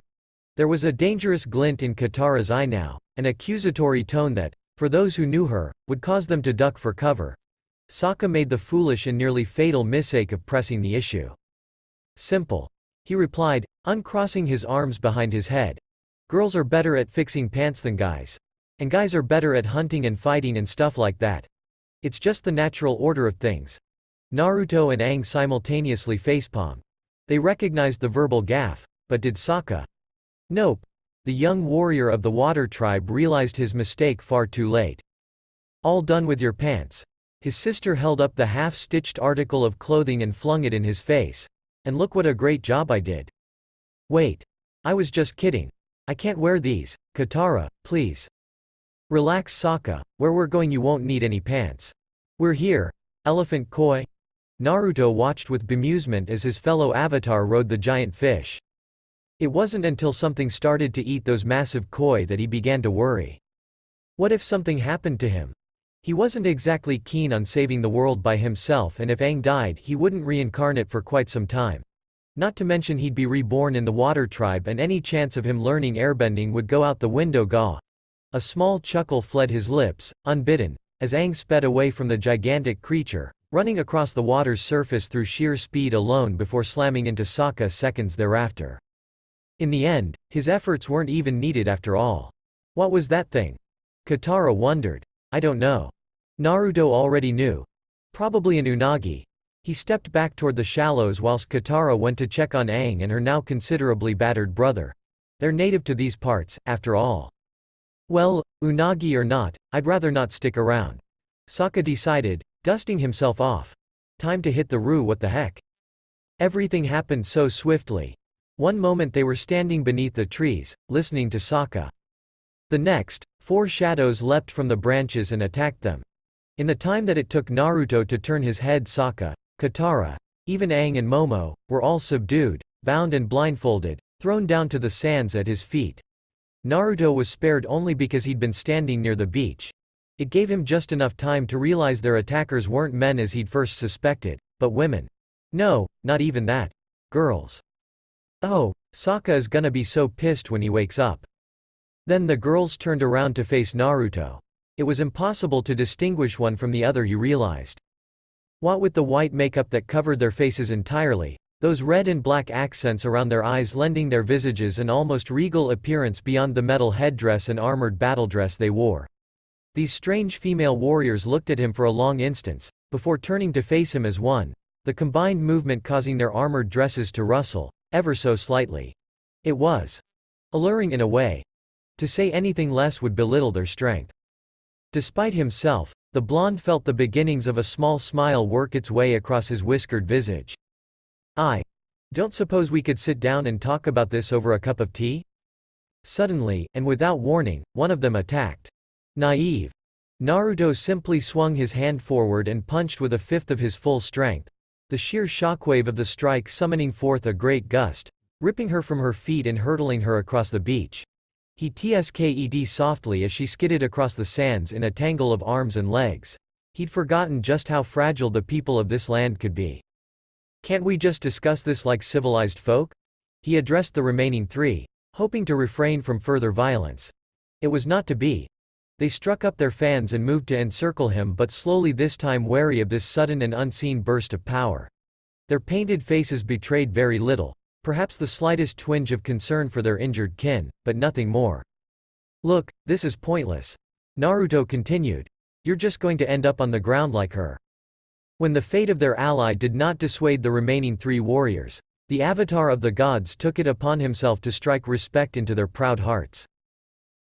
There was a dangerous glint in Katara's eye now, an accusatory tone that, for those who knew her, would cause them to duck for cover. Sokka made the foolish and nearly fatal mistake of pressing the issue. Simple. He replied, uncrossing his arms behind his head. Girls are better at fixing pants than guys. And guys are better at hunting and fighting and stuff like that. It's just the natural order of things. Naruto and Aang simultaneously facepalmed. They recognized the verbal gaffe, but did Sokka? Nope. The young warrior of the water tribe realized his mistake far too late. All done with your pants? His sister held up the half-stitched article of clothing and flung it in his face. And look what a great job I did. Wait. I was just kidding. I can't wear these, Katara, please. Relax, Sokka, where we're going you won't need any pants. We're here. Elephant koi? Naruto watched with bemusement as his fellow Avatar rode the giant fish. It wasn't until something started to eat those massive koi that he began to worry. What if something happened to him? He wasn't exactly keen on saving the world by himself, and if Aang died he wouldn't reincarnate for quite some time. Not to mention he'd be reborn in the water tribe and any chance of him learning airbending would go out the window. Gah! A small chuckle fled his lips, unbidden, as Aang sped away from the gigantic creature, running across the water's surface through sheer speed alone before slamming into Sokka seconds thereafter. In the end, his efforts weren't even needed after all. What was that thing? Katara wondered. I don't know. Naruto already knew. Probably an unagi. He stepped back toward the shallows whilst Katara went to check on Aang and her now considerably battered brother. They're native to these parts, after all. Well, unagi or not, I'd rather not stick around. Sokka decided, dusting himself off. Time to hit the roo. What the heck? Everything happened so swiftly. One moment they were standing beneath the trees, listening to Sokka. The next, 4 shadows leapt from the branches and attacked them. In the time that it took Naruto to turn his head, Sokka, Katara, even Aang and Momo, were all subdued, bound and blindfolded, thrown down to the sands at his feet. Naruto was spared only because he'd been standing near the beach. It gave him just enough time to realize their attackers weren't men as he'd first suspected, but women. No, not even that. Girls. Oh, Sokka is gonna be so pissed when he wakes up. Then the girls turned around to face Naruto. It was impossible to distinguish one from the other, he realized. What with the white makeup that covered their faces entirely, those red and black accents around their eyes lending their visages an almost regal appearance beyond the metal headdress and armored battledress they wore. These strange female warriors looked at him for a long instant, before turning to face him as one, the combined movement causing their armored dresses to rustle, ever so slightly. It was alluring in a way. To say anything less would belittle their strength. Despite himself, the blonde felt the beginnings of a small smile work its way across his whiskered visage. I don't suppose we could sit down and talk about this over a cup of tea? Suddenly, and without warning, one of them attacked. Naive. Naruto simply swung his hand forward and punched with a fifth of his full strength, the sheer shockwave of the strike summoning forth a great gust, ripping her from her feet and hurtling her across the beach. He tsked softly as she skidded across the sands in a tangle of arms and legs. He'd forgotten just how fragile the people of this land could be. Can't we just discuss this like civilized folk? He addressed the remaining 3, hoping to refrain from further violence. It was not to be. They struck up their fans and moved to encircle him, but slowly, this time wary of this sudden and unseen burst of power. Their painted faces betrayed very little. Perhaps the slightest twinge of concern for their injured kin, but nothing more. Look, this is pointless. Naruto continued. You're just going to end up on the ground like her. When the fate of their ally did not dissuade the remaining 3 warriors, the Avatar of the gods took it upon himself to strike respect into their proud hearts.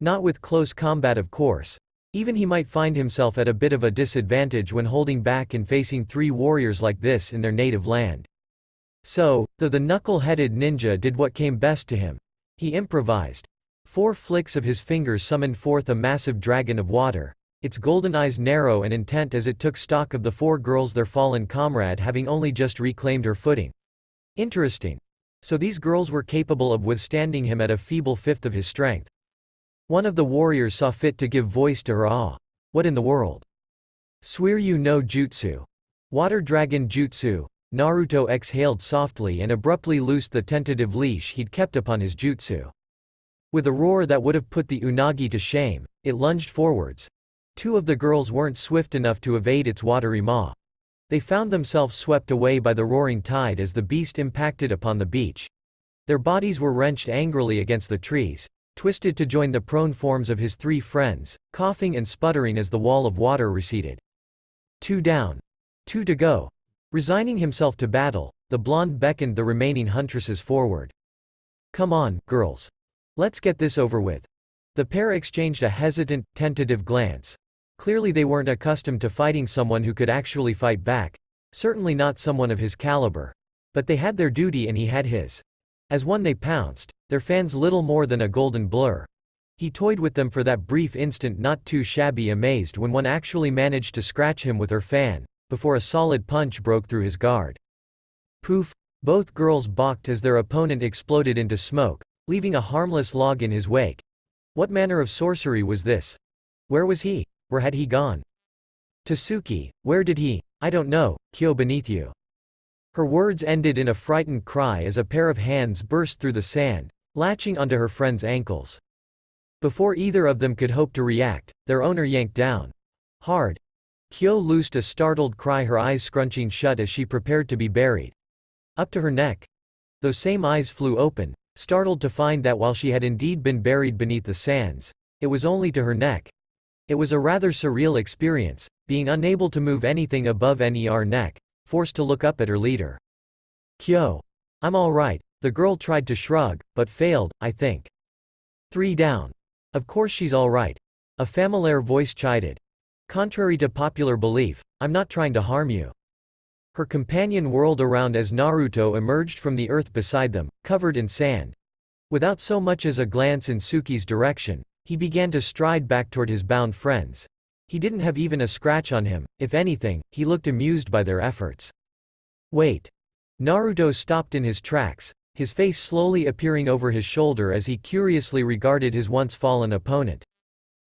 Not with close combat, of course. Even he might find himself at a bit of a disadvantage when holding back and facing 3 warriors like this in their native land. So, though the knuckle-headed ninja did what came best to him, he improvised. 4 flicks of his fingers summoned forth a massive dragon of water, its golden eyes narrow and intent as it took stock of the 4 girls, their fallen comrade having only just reclaimed her footing. Interesting. So these girls were capable of withstanding him at a feeble fifth of his strength. One of the warriors saw fit to give voice to her awe. What in the world? Suiryu no Jutsu. Water Dragon Jutsu. Naruto exhaled softly and abruptly loosed the tentative leash he'd kept upon his jutsu. With a roar that would have put the unagi to shame, it lunged forwards. 2 of the girls weren't swift enough to evade its watery maw. They found themselves swept away by the roaring tide as the beast impacted upon the beach. Their bodies were wrenched angrily against the trees, twisted to join the prone forms of his 3 friends, coughing and sputtering as the wall of water receded. 2 down. 2 to go. Resigning himself to battle, the blonde beckoned the remaining huntresses forward. Come on, girls. Let's get this over with. The pair exchanged a hesitant, tentative glance. Clearly they weren't accustomed to fighting someone who could actually fight back, certainly not someone of his caliber. But they had their duty and he had his. As one they pounced, their fans little more than a golden blur. He toyed with them for that brief instant, not too shabby amazed when one actually managed to scratch him with her fan, before a solid punch broke through his guard. Poof! Both girls balked as their opponent exploded into smoke, leaving a harmless log in his wake. What manner of sorcery was this? Where was he? Where had he gone? Tasuki, where did he? I don't know, Kyo beneath you. Her words ended in a frightened cry as a pair of hands burst through the sand, latching onto her friend's ankles. Before either of them could hope to react, their owner yanked down. Hard. Kyo loosed a startled cry, her eyes scrunching shut as she prepared to be buried. Up to her neck. Those same eyes flew open, startled to find that while she had indeed been buried beneath the sands, it was only to her neck. It was a rather surreal experience, being unable to move anything above her neck, forced to look up at her leader. Kyo. I'm all right. The girl tried to shrug, but failed, I think. 3 down. Of course she's all right. A familiar voice chided. Contrary to popular belief, I'm not trying to harm you. Her companion whirled around as Naruto emerged from the earth beside them, covered in sand. Without so much as a glance in Suki's direction, he began to stride back toward his bound friends. He didn't have even a scratch on him, if anything, he looked amused by their efforts. Wait. Naruto stopped in his tracks, his face slowly appearing over his shoulder as he curiously regarded his once fallen opponent.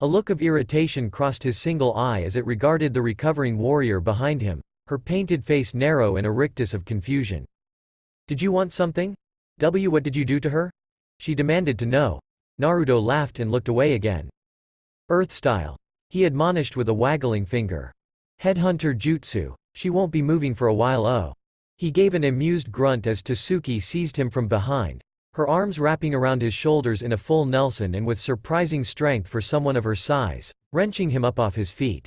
A look of irritation crossed his single eye as it regarded the recovering warrior behind him, her painted face narrow in a rictus of confusion. Did you want something? What did you do to her? She demanded to know. Naruto laughed and looked away again. Earth style. He admonished with a waggling finger. Headhunter jutsu. She won't be moving for a while. Oh. He gave an amused grunt as Tasuki seized him from behind, her arms wrapping around his shoulders in a full Nelson and with surprising strength for someone of her size, wrenching him up off his feet.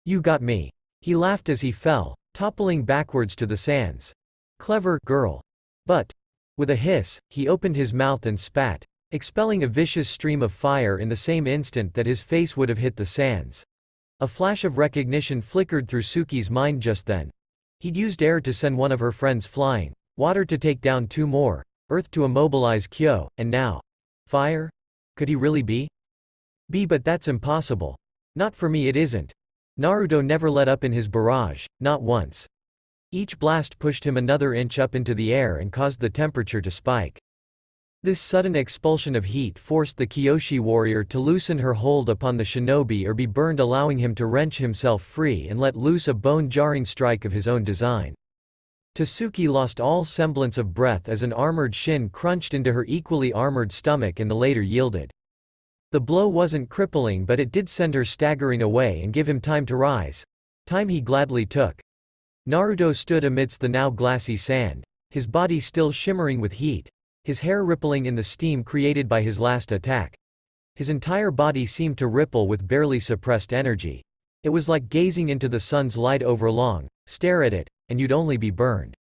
You got me. He laughed as he fell, toppling backwards to the sands. Clever girl. But. With a hiss, he opened his mouth and spat, expelling a vicious stream of fire in the same instant that his face would have hit the sands. A flash of recognition flickered through Suki's mind just then. He'd used air to send one of her friends flying, water to take down 2 more, earth to immobilize Kyo, and now. Fire? Could he really be? But that's impossible. Not for me, it isn't. Naruto never let up in his barrage, not once. Each blast pushed him another inch up into the air and caused the temperature to spike. This sudden expulsion of heat forced the Kyoshi warrior to loosen her hold upon the shinobi or be burned, allowing him to wrench himself free and let loose a bone-jarring strike of his own design. Tasuki lost all semblance of breath as an armored shin crunched into her equally armored stomach and the later yielded. The blow wasn't crippling, but it did send her staggering away and give him time to rise. Time he gladly took. Naruto stood amidst the now glassy sand, his body still shimmering with heat, his hair rippling in the steam created by his last attack. His entire body seemed to ripple with barely suppressed energy. It was like gazing into the sun's light overlong, stare at it, and you'd only be burned.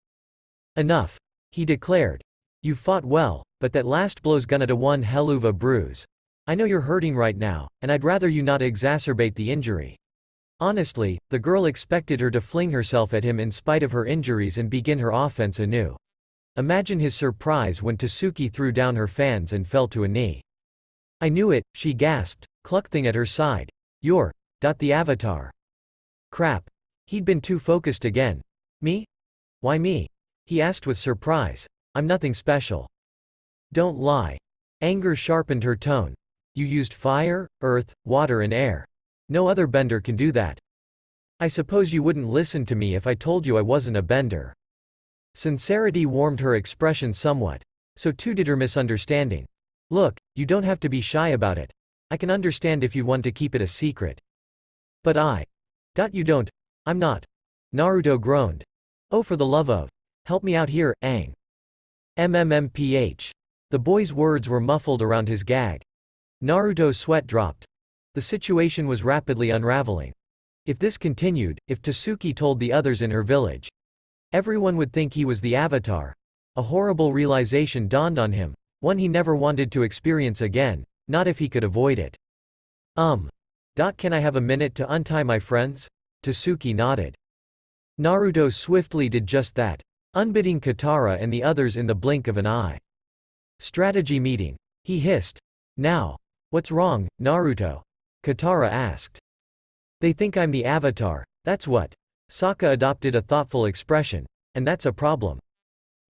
Enough. He declared. You fought well, but that last blow's gonna do one hell of a bruise. I know you're hurting right now, and I'd rather you not exacerbate the injury. Honestly, the girl expected her to fling herself at him in spite of her injuries and begin her offense anew. Imagine his surprise when Tasuki threw down her fans and fell to a knee. I knew it, she gasped, clucking at her side. You're the Avatar. Crap. He'd been too focused again. Me? Why me? He asked with surprise. I'm nothing special. Don't lie. Anger sharpened her tone. You used fire, earth, water and air. No other bender can do that. I suppose you wouldn't listen to me if I told you I wasn't a bender. Sincerity warmed her expression somewhat. So too did her misunderstanding. Look, you don't have to be shy about it. I can understand if you want to keep it a secret. But you don't. I'm not. Naruto groaned. Oh, for the love of. Help me out here, Aang. MMMPH. The boy's words were muffled around his gag. Naruto's sweat dropped. The situation was rapidly unraveling. If this continued, if Tasuki told the others in her village, everyone would think he was the Avatar. A horrible realization dawned on him, one he never wanted to experience again, not if he could avoid it. Can I have a minute to untie my friends? Tasuki nodded. Naruto swiftly did just that, unbidding Katara and the others in the blink of an eye. Strategy meeting. He hissed. Now. What's wrong, Naruto? Katara asked. They think I'm the Avatar, that's what. Sokka adopted a thoughtful expression. And that's a problem.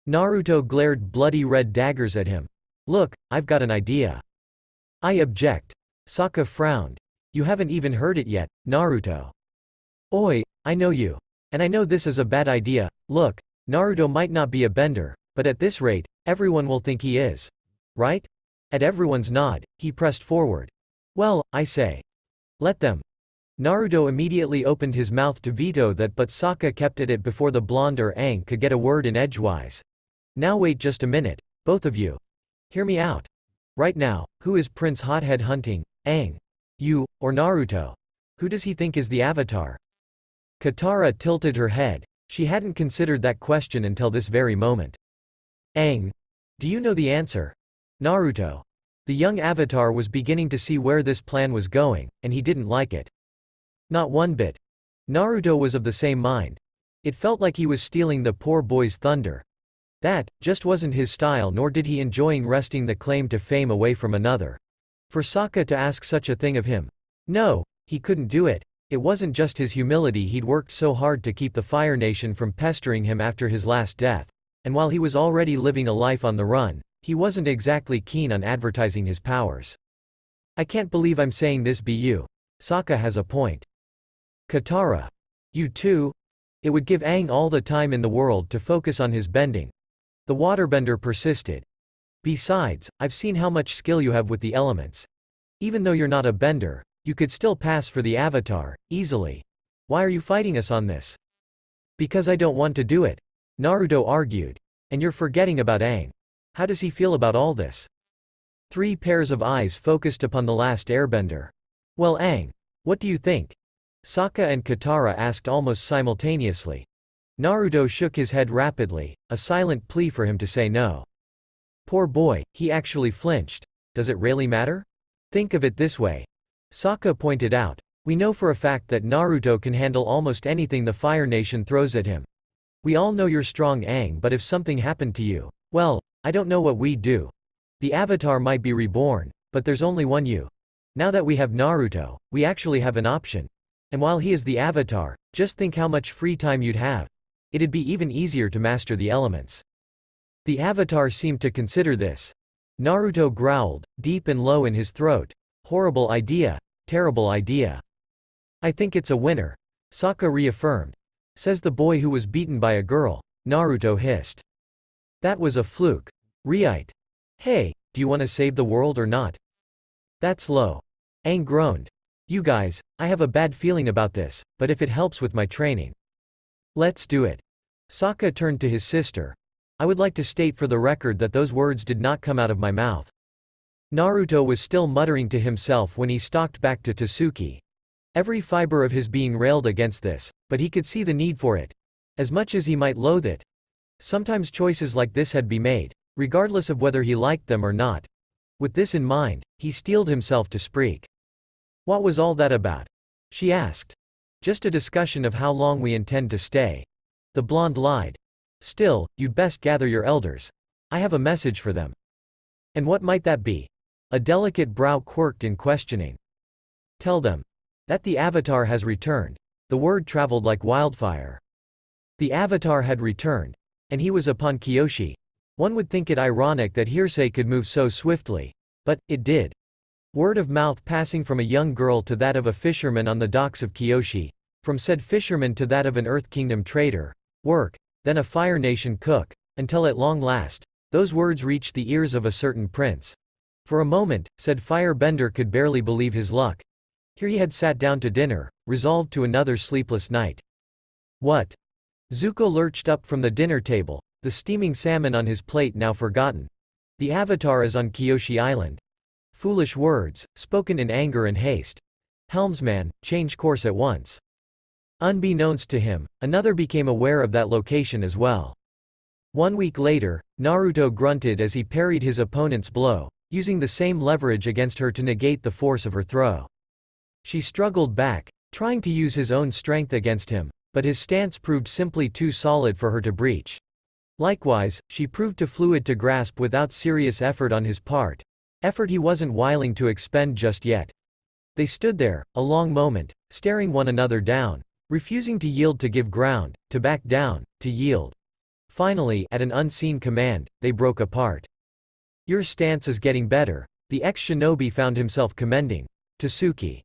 Naruto glared bloody red daggers at him. Look, I've got an idea. I object. Sokka frowned. You haven't even heard it yet, Naruto. Oi, I know you. And I know this is a bad idea. Look, Naruto might not be a bender, but at this rate, everyone will think he is. Right? At everyone's nod, he pressed forward. Well, I say. Let them. Naruto immediately opened his mouth to veto that, but Sokka kept at it before the blonde or Aang could get a word in edgewise. Now wait just a minute, both of you. Hear me out. Right now, who is Prince Hothead hunting, Aang? You, or Naruto? Who does he think is the Avatar? Katara tilted her head. She hadn't considered that question until this very moment. Aang. Do you know the answer? Naruto. The young Avatar was beginning to see where this plan was going, and he didn't like it. Not one bit. Naruto was of the same mind. It felt like he was stealing the poor boy's thunder. That just wasn't his style, nor did he enjoy wresting the claim to fame away from another. For Sokka to ask such a thing of him. No, he couldn't do it. It wasn't just his humility, he'd worked so hard to keep the Fire Nation from pestering him after his last death. And while he was already living a life on the run, he wasn't exactly keen on advertising his powers. I can't believe I'm saying this, but you. Sokka has a point. Katara. You too? It would give Aang all the time in the world to focus on his bending. The waterbender persisted. Besides, I've seen how much skill you have with the elements. Even though you're not a bender, you could still pass for the Avatar, easily. Why are you fighting us on this? Because I don't want to do it, Naruto argued. And you're forgetting about Aang. How does he feel about all this? 3 pairs of eyes focused upon the last airbender. Well, Aang, what do you think? Sokka and Katara asked almost simultaneously. Naruto shook his head rapidly, a silent plea for him to say no. Poor boy, he actually flinched. Does it really matter? Think of it this way. Sokka pointed out. We know for a fact that Naruto can handle almost anything the Fire Nation throws at him. We all know you're strong, Aang, but if something happened to you, well, I don't know what we'd do. The Avatar might be reborn, but there's only one you. Now that we have Naruto, we actually have an option. And while he is the Avatar, just think how much free time you'd have. It'd be even easier to master the elements. The Avatar seemed to consider this. Naruto growled, deep and low in his throat. Horrible idea. Terrible idea. I think it's a winner. Sokka reaffirmed. Says the boy who was beaten by a girl. Naruto hissed. That was a fluke. Right. Hey, do you want to save the world or not? That's low. Aang groaned. You guys, I have a bad feeling about this, but if it helps with my training. Let's do it. Sokka turned to his sister. I would like to state for the record that those words did not come out of my mouth. Naruto was still muttering to himself when he stalked back to Tsuki. Every fiber of his being railed against this, but he could see the need for it. As much as he might loathe it. Sometimes choices like this had to be made, regardless of whether he liked them or not. With this in mind, he steeled himself to speak. What was all that about? She asked. Just a discussion of how long we intend to stay. The blonde lied. Still, you'd best gather your elders. I have a message for them. And what might that be? A delicate brow quirked in questioning. Tell them that the Avatar has returned. The word traveled like wildfire. The Avatar had returned. And he was upon Kyoshi. One would think it ironic that hearsay could move so swiftly. But, it did. Word of mouth passing from a young girl to that of a fisherman on the docks of Kyoshi, from said fisherman to that of an Earth Kingdom trader, work, then a Fire Nation cook, until at long last, those words reached the ears of a certain prince. For a moment, said firebender could barely believe his luck. Here he had sat down to dinner, resolved to another sleepless night. What? Zuko lurched up from the dinner table, the steaming salmon on his plate now forgotten. The Avatar is on Kyoshi Island. Foolish words, spoken in anger and haste. Helmsman, change course at once. Unbeknownst to him, another became aware of that location as well. 1 week later, Naruto grunted as he parried his opponent's blow, using the same leverage against her to negate the force of her throw. She struggled back, trying to use his own strength against him, but his stance proved simply too solid for her to breach. Likewise, she proved too fluid to grasp without serious effort on his part. Effort he wasn't willing to expend just yet. They stood there, a long moment, staring one another down, refusing to yield, to give ground, to back down, to yield. Finally, at an unseen command, they broke apart. Your stance is getting better, the ex-shinobi found himself commending Tsuki.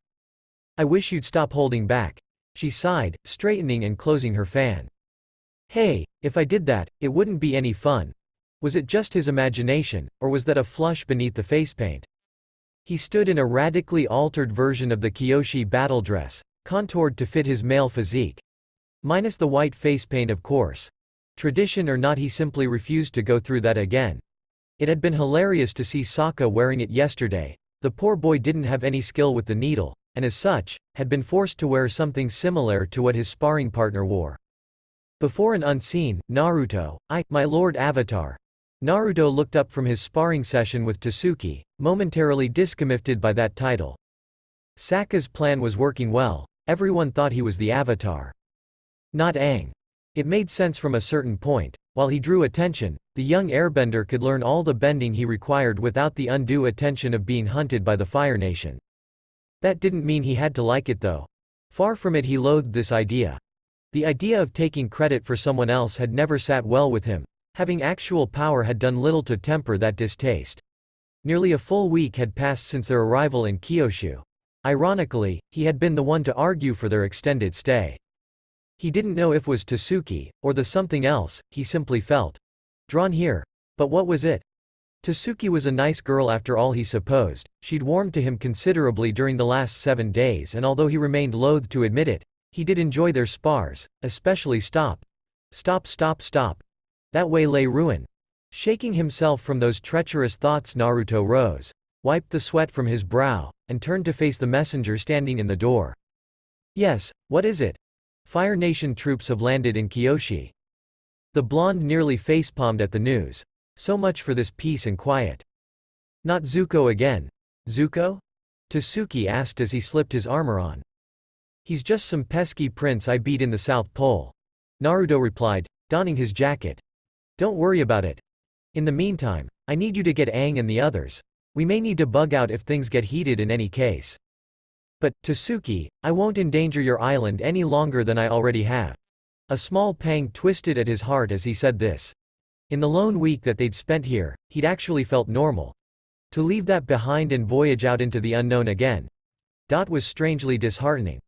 I wish you'd stop holding back. She sighed, straightening and closing her fan. Hey, if I did that, it wouldn't be any fun. Was it just his imagination, or was that a flush beneath the face paint? He stood in a radically altered version of the kiyoshi battle dress, contoured to fit his male physique. Minus the white face paint, of course. Tradition or not, he simply refused to go through that again. It had been hilarious to see Sokka wearing it yesterday. The poor boy didn't have any skill with the needle, and as such, had been forced to wear something similar to what his sparring partner wore. Before and unseen, Naruto, my lord Avtar. Naruto looked up from his sparring session with Tasuki, momentarily discomfited by that title. Sokka's plan was working well. Everyone thought he was the Avatar. Not Aang. It made sense from a certain point. While he drew attention, the young airbender could learn all the bending he required without the undue attention of being hunted by the Fire Nation. That didn't mean he had to like it though. Far from it, he loathed this idea. The idea of taking credit for someone else had never sat well with him. Having actual power had done little to temper that distaste. Nearly a full week had passed since their arrival in Kyushu. Ironically, he had been the one to argue for their extended stay. He didn't know if it was Tasuki, or the something else, he simply felt drawn here. But what was it? Tasuki was a nice girl after all, he supposed. She'd warmed to him considerably during the last 7 days, and although he remained loath to admit it, he did enjoy their spars, especially Stop. That way lay ruin. Shaking himself from those treacherous thoughts, Naruto rose, wiped the sweat from his brow, and turned to face the messenger standing in the door. Yes, what is it? Fire Nation troops have landed in Kyoshi. The blonde nearly facepalmed at the news. So much for this peace and quiet. Not Zuko again. Zuko? Tasuki asked as he slipped his armor on. He's just some pesky prince I beat in the South Pole. Naruto replied, donning his jacket. Don't worry about it. In the meantime, I need you to get Aang and the others. We may need to bug out if things get heated in any case. But, Tasuki, I won't endanger your island any longer than I already have. A small pang twisted at his heart as he said this. In the lone week that they'd spent here, he'd actually felt normal. To leave that behind and voyage out into the unknown again. Was strangely disheartening.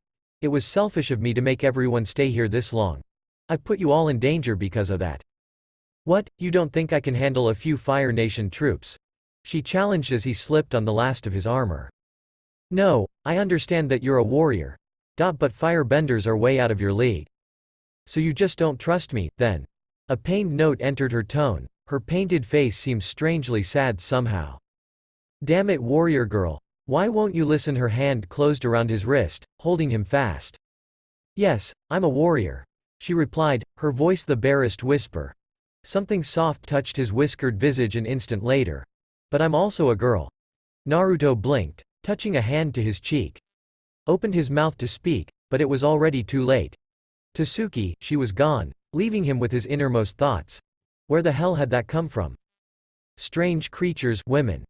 It was selfish of me to make everyone stay here this long. I've put you all in danger because of that. What, you don't think I can handle a few Fire Nation troops? She challenged as he slipped on the last of his armor. No, I understand that you're a warrior. But firebenders are way out of your league. So you just don't trust me, then? A pained note entered her tone. Her painted face seemed strangely sad somehow. Damn it, warrior girl. Why won't you listen? Her hand closed around his wrist, holding him fast. Yes, I'm a warrior, she replied, her voice the barest whisper. Something soft touched his whiskered visage an instant later. But I'm also a girl. Naruto blinked, touching a hand to his cheek. Opened his mouth to speak, but it was already too late. Tasuki, she was gone, leaving him with his innermost thoughts. Where the hell had that come from? Strange creatures, women.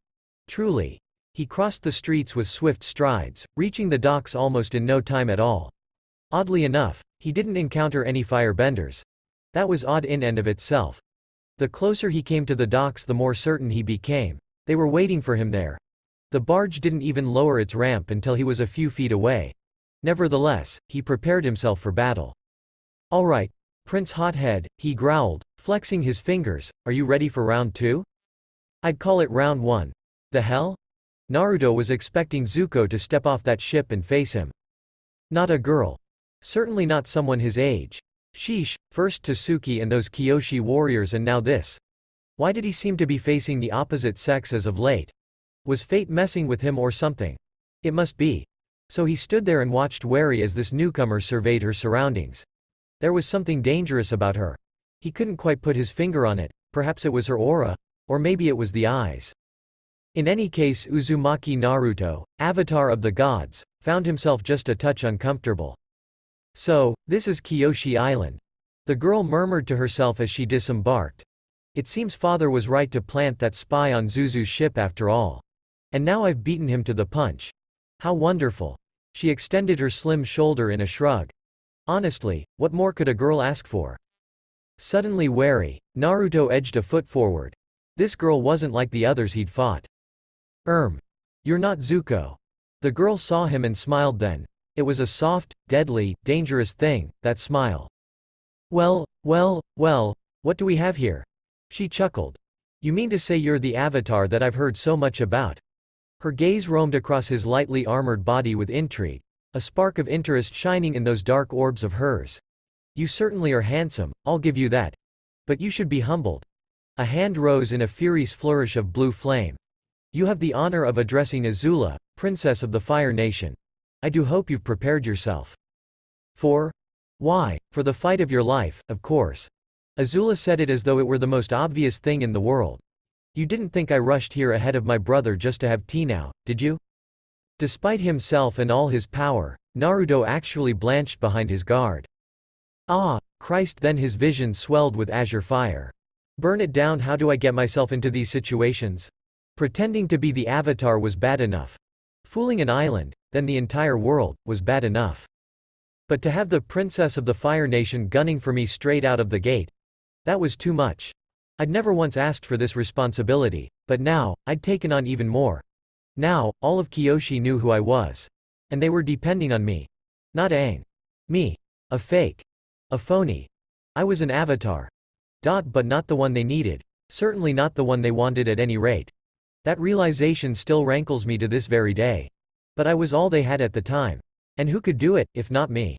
Truly. He crossed the streets with swift strides, reaching the docks almost in no time at all. Oddly enough, he didn't encounter any firebenders. That was odd in and of itself. The closer he came to the docks, the more certain he became. They were waiting for him there. The barge didn't even lower its ramp until he was a few feet away. Nevertheless, he prepared himself for battle. All right, Prince Hothead, he growled, flexing his fingers, are you ready for round 2? I'd call it round 1. The hell? Naruto was expecting Zuko to step off that ship and face him. Not a girl. Certainly not someone his age. Sheesh, first Tasuki and those Kyoshi warriors and now this. Why did he seem to be facing the opposite sex as of late? Was fate messing with him or something? It must be. So he stood there and watched wary as this newcomer surveyed her surroundings. There was something dangerous about her. He couldn't quite put his finger on it. Perhaps it was her aura, or maybe it was the eyes. In any case, Uzumaki Naruto, Avatar of the gods, found himself just a touch uncomfortable. So, this is Kyoshi Island. The girl murmured to herself as she disembarked. It seems father was right to plant that spy on Zuzu's ship after all. And now I've beaten him to the punch. How wonderful. She extended her slim shoulder in a shrug. Honestly, what more could a girl ask for? Suddenly wary, Naruto edged a foot forward. This girl wasn't like the others he'd fought. You're not Zuko. The girl saw him and smiled then. It was a soft, deadly, dangerous thing, that smile. Well, well, well, what do we have here? She chuckled. You mean to say you're the Avatar that I've heard so much about? Her gaze roamed across his lightly armored body with intrigue, a spark of interest shining in those dark orbs of hers. You certainly are handsome, I'll give you that. But you should be humbled. A hand rose in a furious flourish of blue flame. You have the honor of addressing Azula, princess of the Fire Nation. I do hope you've prepared yourself. Why, for the fight of your life, of course. Azula said it as though it were the most obvious thing in the world. You didn't think I rushed here ahead of my brother just to have tea now, did you? Despite himself and all his power, Naruto actually blanched behind his guard. Ah, Christ, then his vision swelled with azure fire. Burn it down. How do I get myself into these situations? Pretending to be the Avatar was bad enough. Fooling an island, then the entire world, was bad enough. But to have the princess of the Fire Nation gunning for me straight out of the gate, that was too much. I'd never once asked for this responsibility, but now, I'd taken on even more. Now, all of Kyoshi knew who I was. And they were depending on me. Not Aang. Me. A fake. A phony. I was an Avatar. But not the one they needed. Certainly not the one they wanted at any rate. That realization still rankles me to this very day. But I was all they had at the time. And who could do it, if not me?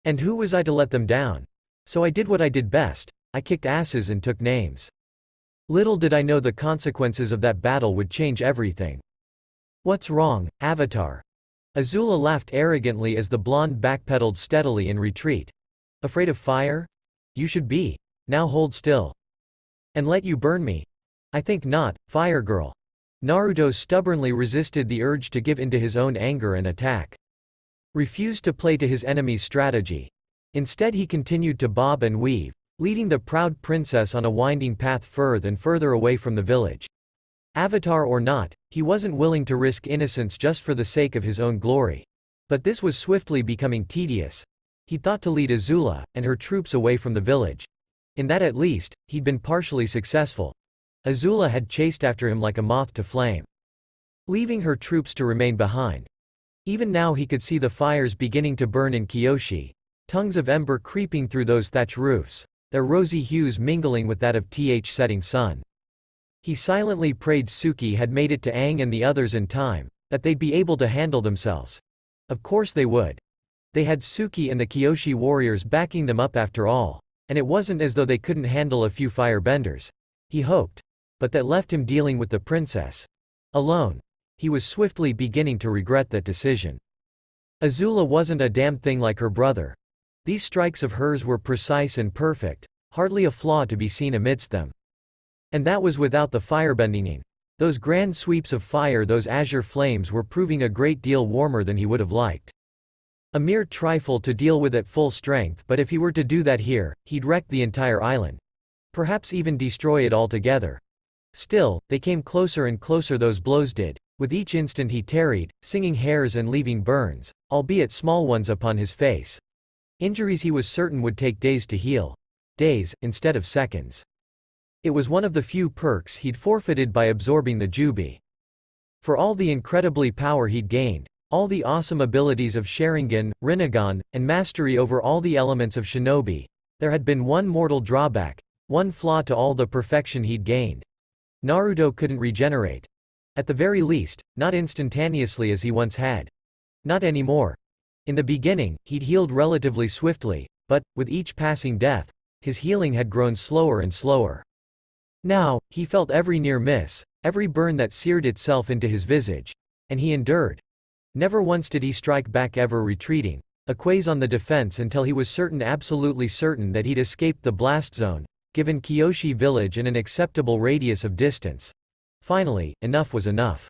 And who was I to let them down? So I did what I did best. I kicked asses and took names. Little did I know the consequences of that battle would change everything. What's wrong, Avatar? Azula laughed arrogantly as the blonde backpedaled steadily in retreat. Afraid of fire? You should be. Now hold still. And let you burn me? I think not, Fire Girl. Naruto stubbornly resisted the urge to give in to his own anger and attack. Refused to play to his enemy's strategy. Instead he continued to bob and weave, leading the proud princess on a winding path further and further away from the village. Avatar or not, he wasn't willing to risk innocence just for the sake of his own glory. But this was swiftly becoming tedious. He thought to lead Azula and her troops away from the village. In that at least, he'd been partially successful. Azula had chased after him like a moth to flame, leaving her troops to remain behind. Even now he could see the fires beginning to burn in Kyoshi, tongues of ember creeping through those thatch roofs, their rosy hues mingling with that of the setting sun. He silently prayed Suki had made it to Aang and the others in time, that they'd be able to handle themselves. Of course they would. They had Suki and the Kyoshi warriors backing them up after all, and it wasn't as though they couldn't handle a few firebenders. He hoped. But that left him dealing with the princess. Alone. He was swiftly beginning to regret that decision. Azula wasn't a damn thing like her brother. These strikes of hers were precise and perfect, hardly a flaw to be seen amidst them. And that was without the firebending. Those grand sweeps of fire, those azure flames were proving a great deal warmer than he would have liked. A mere trifle to deal with at full strength, but if he were to do that here, he'd wreck the entire island. Perhaps even destroy it altogether. Still, they came closer and closer, those blows did. With each instant he tarried, singing hairs and leaving burns, albeit small ones, upon his face. Injuries he was certain would take days to heal. Days, instead of seconds. It was one of the few perks he'd forfeited by absorbing the Jubi. For all the incredibly power he'd gained, all the awesome abilities of Sharingan, Rinnegan, and mastery over all the elements of shinobi, there had been one mortal drawback, one flaw to all the perfection he'd gained. Naruto couldn't regenerate. At the very least, not instantaneously as he once had. Not anymore. In the beginning, he'd healed relatively swiftly, but, with each passing death, his healing had grown slower and slower. Now, he felt every near miss, every burn that seared itself into his visage. And he endured. Never once did he strike back, ever retreating, always on the defense until he was certain, absolutely certain, that he'd escaped the blast zone, given Kyoshi village and an acceptable radius of distance. Finally, enough was enough.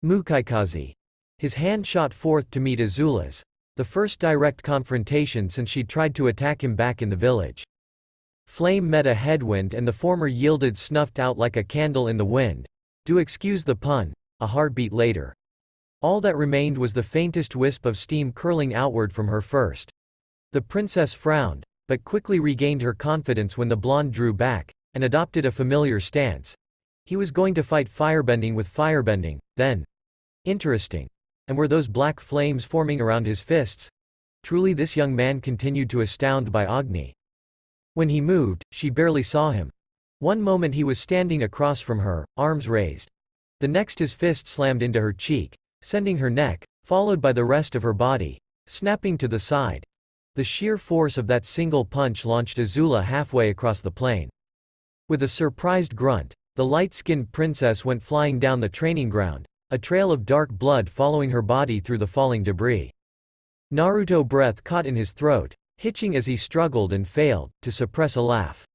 Mukaikaze. His hand shot forth to meet Azula's, the first direct confrontation since she'd tried to attack him back in the village. Flame met a headwind and the former yielded, snuffed out like a candle in the wind. Do excuse the pun, a heartbeat later. All that remained was the faintest wisp of steam curling outward from her first. The princess frowned, but quickly regained her confidence when the blonde drew back, and adopted a familiar stance. He was going to fight firebending with firebending, then. Interesting. And were those black flames forming around his fists? Truly this young man continued to astound by Agni. When he moved, she barely saw him. One moment he was standing across from her, arms raised. The next his fist slammed into her cheek, sending her neck, followed by the rest of her body, snapping to the side. The sheer force of that single punch launched Azula halfway across the plain. With a surprised grunt, the light-skinned princess went flying down the training ground, a trail of dark blood following her body through the falling debris. Naruto breath caught in his throat, hitching as he struggled and failed to suppress a laugh.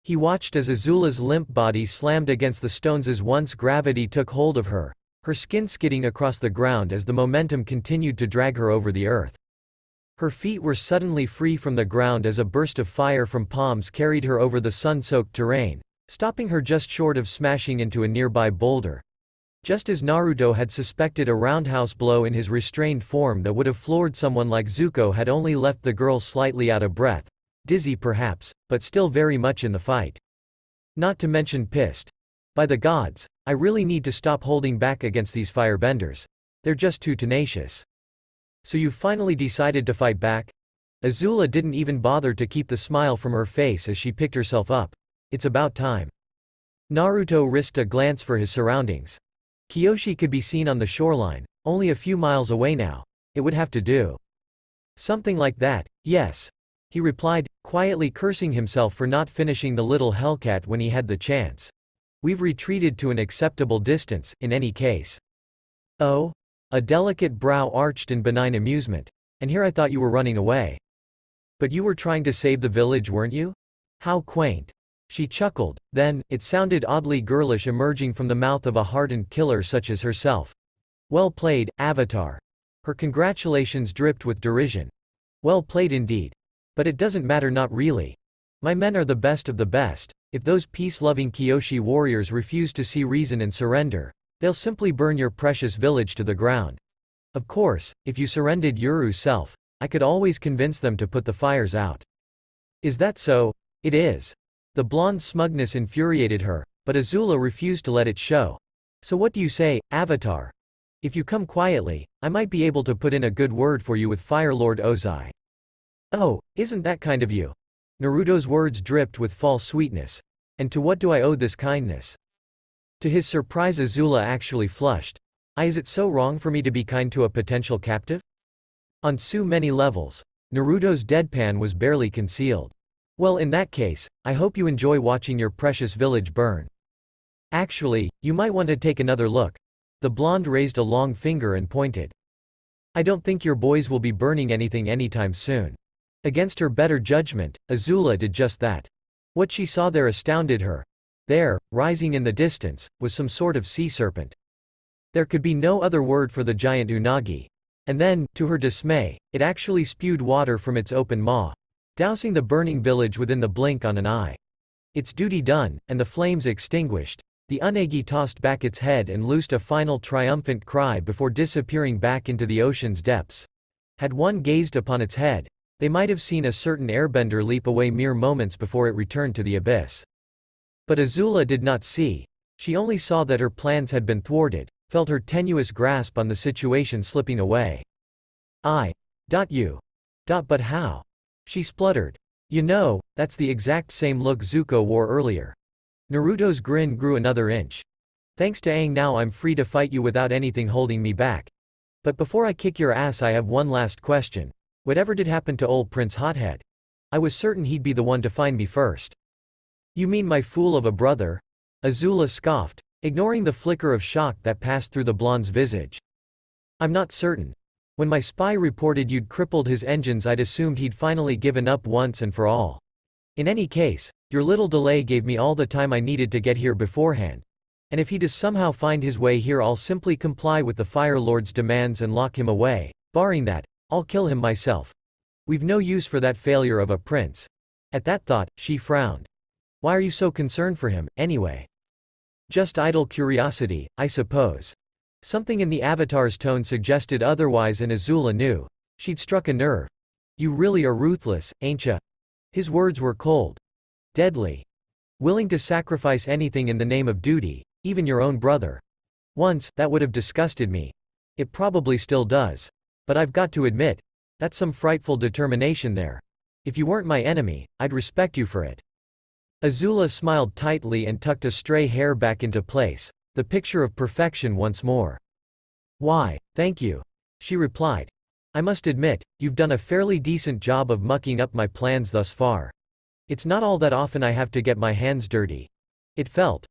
He watched as Azula's limp body slammed against the stones as once gravity took hold of her, her skin skidding across the ground as the momentum continued to drag her over the earth. Her feet were suddenly free from the ground as a burst of fire from palms carried her over the sun-soaked terrain, stopping her just short of smashing into a nearby boulder. Just as Naruto had suspected, a roundhouse blow in his restrained form that would have floored someone like Zuko had only left the girl slightly out of breath, dizzy perhaps, but still very much in the fight. Not to mention pissed. By the gods, I really need to stop holding back against these firebenders. They're just too tenacious. So you finally decided to fight back? Azula didn't even bother to keep the smile from her face as she picked herself up. It's about time. Naruto risked a glance for his surroundings. Kyoshi could be seen on the shoreline, only a few miles away now. It would have to do. Something like that, yes. He replied, quietly cursing himself for not finishing the little hellcat when he had the chance. We've retreated to an acceptable distance, in any case. Oh? A delicate brow arched in benign amusement. And here I thought you were running away. But you were trying to save the village, weren't you? How quaint. She chuckled, then, it sounded oddly girlish emerging from the mouth of a hardened killer such as herself. Well played, Avtar. Her congratulations dripped with derision. Well played indeed. But it doesn't matter, not really. My men are the best of the best. If those peace-loving Kyoshi warriors refuse to see reason and surrender, they'll simply burn your precious village to the ground. Of course, if you surrendered your self, I could always convince them to put the fires out. Is that so? It is. The blonde's smugness infuriated her, but Azula refused to let it show. So what do you say, Avtar? If you come quietly, I might be able to put in a good word for you with Fire Lord Ozai. Oh, isn't that kind of you? Naruto's words dripped with false sweetness. And to what do I owe this kindness? To his surprise, Azula actually flushed. Is it so wrong for me to be kind to a potential captive? On so many levels. Naruto's deadpan was barely concealed. Well, in that case, I hope you enjoy watching your precious village burn. Actually, you might want to take another look. The blonde raised a long finger and pointed. I don't think your boys will be burning anything anytime soon. Against her better judgment, Azula did just that. What she saw there astounded her. There, rising in the distance, was some sort of sea serpent. There could be no other word for the giant unagi. And then, to her dismay, it actually spewed water from its open maw, dousing the burning village within the blink on an eye. Its duty done, and the flames extinguished, the unagi tossed back its head and loosed a final triumphant cry before disappearing back into the ocean's depths. Had one gazed upon its head, they might have seen a certain airbender leap away mere moments before it returned to the abyss. But Azula did not see. She only saw that her plans had been thwarted, felt her tenuous grasp on the situation slipping away. But how? She spluttered. You know, that's the exact same look Zuko wore earlier. Naruto's grin grew another inch. Thanks to Aang, now I'm free to fight you without anything holding me back. But before I kick your ass, I have one last question. Whatever did happen to old Prince Hothead? I was certain he'd be the one to find me first. You mean my fool of a brother? Azula scoffed, ignoring the flicker of shock that passed through the blonde's visage. I'm not certain. When my spy reported you'd crippled his engines, I'd assumed he'd finally given up once and for all. In any case, your little delay gave me all the time I needed to get here beforehand. And if he does somehow find his way here, I'll simply comply with the Fire Lord's demands and lock him away. Barring that, I'll kill him myself. We've no use for that failure of a prince. At that thought, she frowned. Why are you so concerned for him, anyway? Just idle curiosity, I suppose. Something in the Avatar's tone suggested otherwise, and Azula knew. She'd struck a nerve. You really are ruthless, ain't ya? His words were cold. Deadly. Willing to sacrifice anything in the name of duty, even your own brother. Once, that would have disgusted me. It probably still does. But I've got to admit, that's some frightful determination there. If you weren't my enemy, I'd respect you for it." Azula smiled tightly and tucked a stray hair back into place, the picture of perfection once more. "Why, thank you," she replied. "I must admit, you've done a fairly decent job of mucking up my plans thus far. It's not all that often I have to get my hands dirty." It felt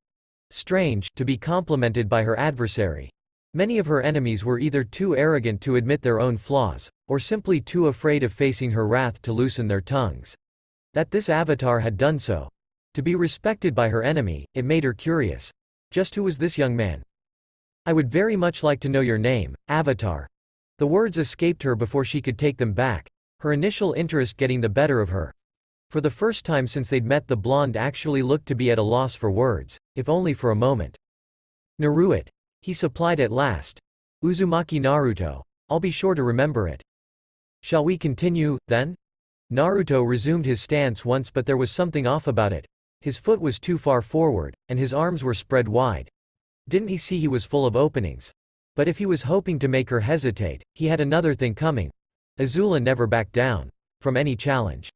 strange to be complimented by her adversary. Many of her enemies were either too arrogant to admit their own flaws, or simply too afraid of facing her wrath to loosen their tongues. That this Avatar had done so, to be respected by her enemy, it made her curious. Just who was this young man? "I would very much like to know your name, Avatar." The words escaped her before she could take them back, her initial interest getting the better of her. For the first time since they'd met, the blonde actually looked to be at a loss for words, if only for a moment. "Naruto," he supplied at last. "Uzumaki Naruto. I'll be sure to remember it." "Shall we continue, then?" Naruto resumed his stance once, but there was something off about it. His foot was too far forward, and his arms were spread wide. Didn't he see he was full of openings? But if he was hoping to make her hesitate, he had another thing coming. Azula never backed down from any challenge.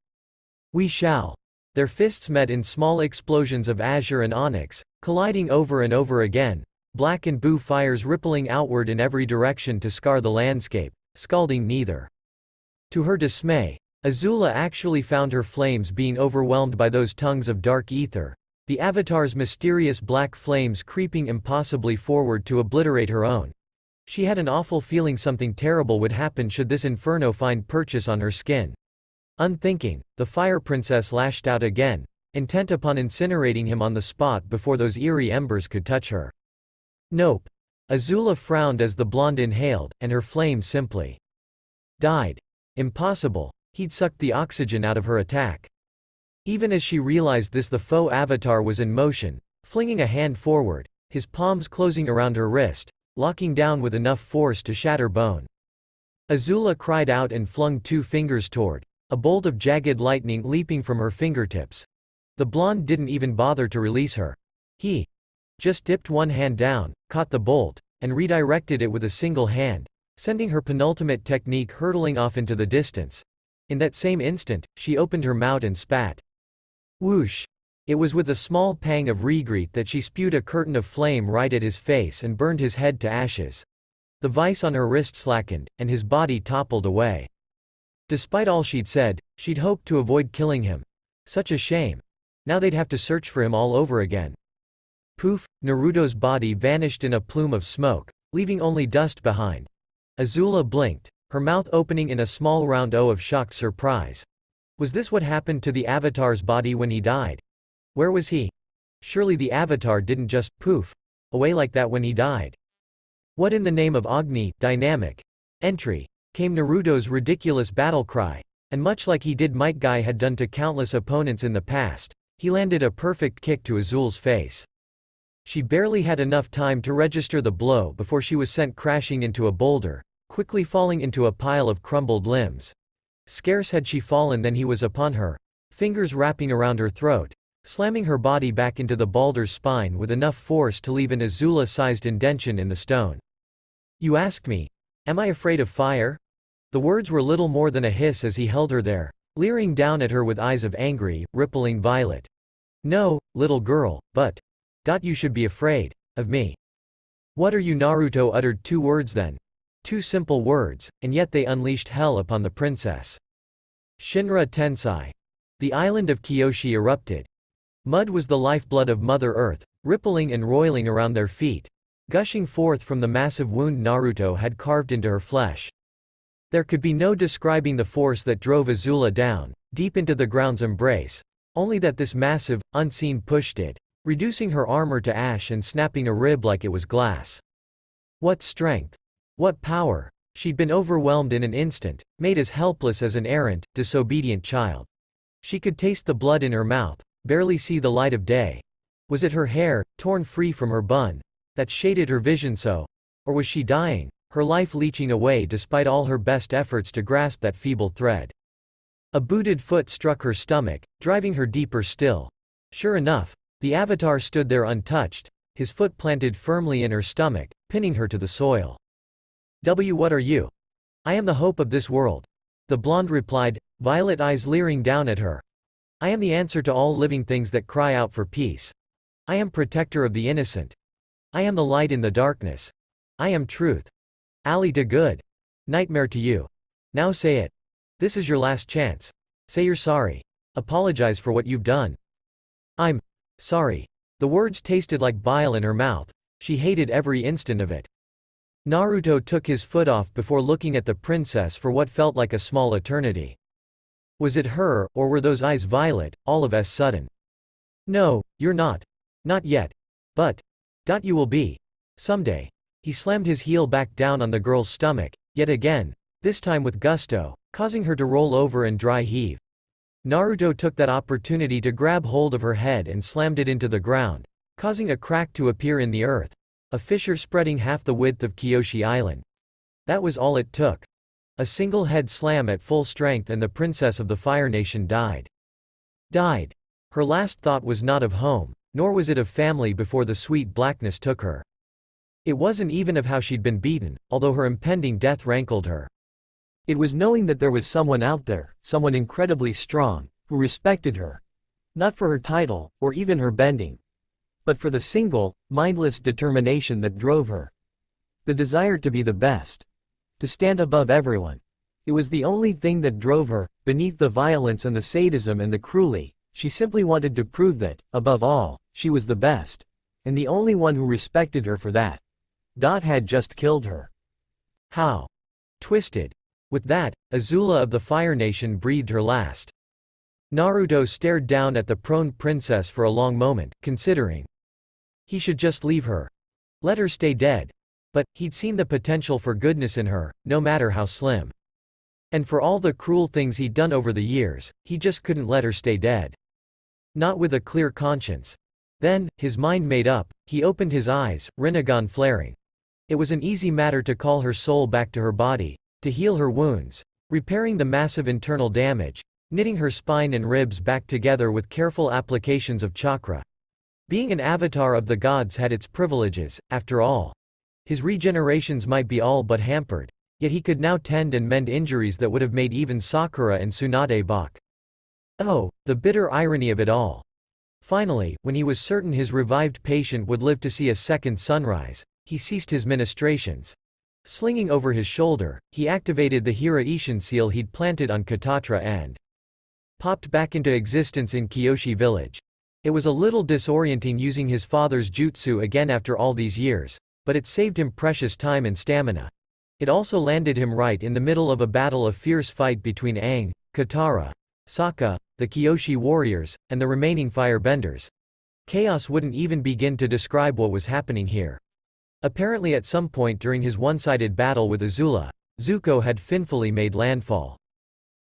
"We shall." Their fists met in small explosions of azure and onyx, colliding over and over again, black and blue fires rippling outward in every direction to scar the landscape, scalding neither. To her dismay, Azula actually found her flames being overwhelmed by those tongues of dark ether, the Avatar's mysterious black flames creeping impossibly forward to obliterate her own. She had an awful feeling something terrible would happen should this inferno find purchase on her skin. Unthinking, the Fire Princess lashed out again, intent upon incinerating him on the spot before those eerie embers could touch her. "Nope." Azula frowned as the blonde inhaled, and her flame simply died. Impossible. He'd sucked the oxygen out of her attack. Even as she realized this, the faux Avatar was in motion, flinging a hand forward, his palms closing around her wrist, locking down with enough force to shatter bone. Azula cried out and flung 2 fingers toward, a bolt of jagged lightning leaping from her fingertips. The blonde didn't even bother to release her. He just dipped one hand down, caught the bolt, and redirected it with a single hand, sending her penultimate technique hurtling off into the distance. In that same instant, she opened her mouth and spat. Whoosh! It was with a small pang of regret that she spewed a curtain of flame right at his face and burned his head to ashes. The vice on her wrist slackened, and his body toppled away. Despite all she'd said, she'd hoped to avoid killing him. Such a shame. Now they'd have to search for him all over again. Poof! Naruto's body vanished in a plume of smoke, leaving only dust behind. Azula blinked, her mouth opening in a small round O of shocked surprise. Was this what happened to the Avatar's body when he died? Where was he? Surely the Avatar didn't just poof away like that when he died. What in the name of Agni, dynamic entry, came Naruto's ridiculous battle cry, and much like he did Might Guy had done to countless opponents in the past, he landed a perfect kick to Azul's face. She barely had enough time to register the blow before she was sent crashing into a boulder, quickly falling into a pile of crumbled limbs. Scarce had she fallen than he was upon her, fingers wrapping around her throat, slamming her body back into the boulder's spine with enough force to leave an Azula-sized indention in the stone. "You ask me, am I afraid of fire?" The words were little more than a hiss as he held her there, leering down at her with eyes of angry, rippling violet. "No, little girl, but you should be afraid of me." "What are you?" Naruto uttered 2 words then. 2 simple words, and yet they unleashed hell upon the princess. Shinra Tensei. The island of Kyoshi erupted. Mud was the lifeblood of Mother Earth, rippling and roiling around their feet, gushing forth from the massive wound Naruto had carved into her flesh. There could be no describing the force that drove Azula down, deep into the ground's embrace, only that this massive, unseen push did, reducing her armor to ash and snapping a rib like it was glass. What strength! What power! She'd been overwhelmed in an instant, made as helpless as an errant, disobedient child. She could taste the blood in her mouth, barely see the light of day. Was it her hair, torn free from her bun, that shaded her vision so? Or was she dying, her life leeching away despite all her best efforts to grasp that feeble thread? A booted foot struck her stomach, driving her deeper still. Sure enough, the Avatar stood there untouched, his foot planted firmly in her stomach, pinning her to the soil. What are you? I am the hope of this world. The blonde replied, violet eyes leering down at her. I am the answer to all living things that cry out for peace. I am protector of the innocent. I am the light in the darkness. I am truth. Ali to good. Nightmare to you. Now say it. This is your last chance. Say you're sorry. Apologize for what you've done. I'm sorry. The words tasted like bile in her mouth. She hated every instant of it. Naruto took his foot off before looking at the princess for what felt like a small eternity. Was it her, or were those eyes violet, all of a sudden? No, you're not. Not yet. But you will be. Someday. He slammed his heel back down on the girl's stomach, yet again, this time with gusto, causing her to roll over and dry heave. Naruto took that opportunity to grab hold of her head and slammed it into the ground, causing a crack to appear in the earth, a fissure spreading half the width of Kyoshi Island. That was all it took. A single head slam at full strength and the princess of the Fire Nation died. Died. Her last thought was not of home, nor was it of family before the sweet blackness took her. It wasn't even of how she'd been beaten, although her impending death rankled her. It was knowing that there was someone out there, someone incredibly strong, who respected her. Not for her title, or even her bending, but for the single, mindless determination that drove her. The desire to be the best. To stand above everyone. It was the only thing that drove her, beneath the violence and the sadism and the cruelty. She simply wanted to prove that, above all, she was the best. And the only one who respected her for that. Had just killed her. How? Twisted. With that, Azula of the Fire Nation breathed her last. Naruto stared down at the prone princess for a long moment, considering. He should just leave her. Let her stay dead. But, he'd seen the potential for goodness in her, no matter how slim. And for all the cruel things he'd done over the years, he just couldn't let her stay dead. Not with a clear conscience. Then, his mind made up, he opened his eyes, Rinnegan flaring. It was an easy matter to call her soul back to her body, to heal her wounds, repairing the massive internal damage, knitting her spine and ribs back together with careful applications of chakra. Being an avatar of the gods had its privileges, after all. His regenerations might be all but hampered, yet he could now tend and mend injuries that would have made even Sakura and Tsunade balk. Oh, the bitter irony of it all. Finally, when he was certain his revived patient would live to see a second sunrise, he ceased his ministrations. Slinging over his shoulder, he activated the Hiraishin seal he'd planted on Katatra and popped back into existence in Kyoshi village. It was a little disorienting using his father's jutsu again after all these years, but it saved him precious time and stamina. It also landed him right in the middle of a fierce fight between Aang, Katara, Sokka, the Kyoshi warriors, and the remaining firebenders. Chaos wouldn't even begin to describe what was happening here. Apparently at some point during his one-sided battle with Azula, Zuko had finfully made landfall.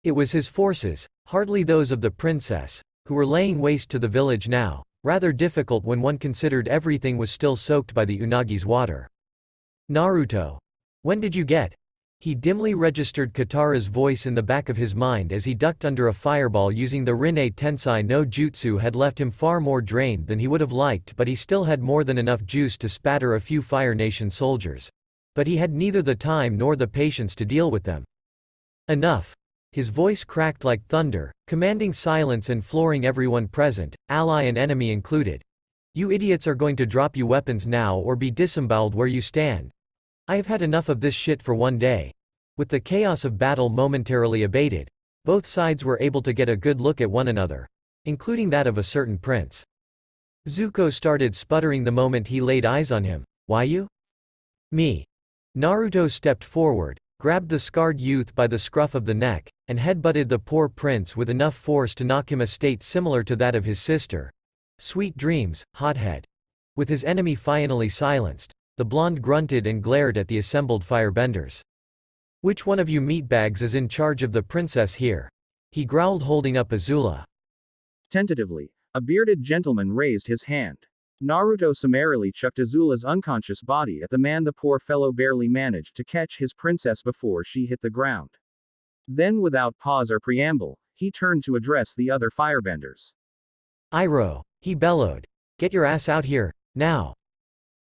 It was his forces, hardly those of the princess, who were laying waste to the village now, rather difficult when one considered everything was still soaked by the Unagi's water. Naruto. When did you get? He dimly registered Katara's voice in the back of his mind as he ducked under a fireball using the Rinne Tensai no Jutsu had left him far more drained than he would have liked, but he still had more than enough juice to spatter a few Fire Nation soldiers. But he had neither the time nor the patience to deal with them. Enough. His voice cracked like thunder, commanding silence and flooring everyone present, ally and enemy included. You idiots are going to drop your weapons now or be disemboweled where you stand. I have had enough of this shit for one day. With the chaos of battle momentarily abated, both sides were able to get a good look at one another, including that of a certain prince. Zuko started sputtering the moment he laid eyes on him. Why you? Me. Naruto stepped forward, grabbed the scarred youth by the scruff of the neck, and headbutted the poor prince with enough force to knock him a state similar to that of his sister. Sweet dreams, hothead. With his enemy finally silenced, the blonde grunted and glared at the assembled firebenders. Which one of you meatbags is in charge of the princess here? He growled, holding up Azula. Tentatively, a bearded gentleman raised his hand. Naruto summarily chucked Azula's unconscious body at the man. The poor fellow barely managed to catch his princess before she hit the ground. Then without pause or preamble, he turned to address the other firebenders. Iroh, he bellowed. Get your ass out here, now.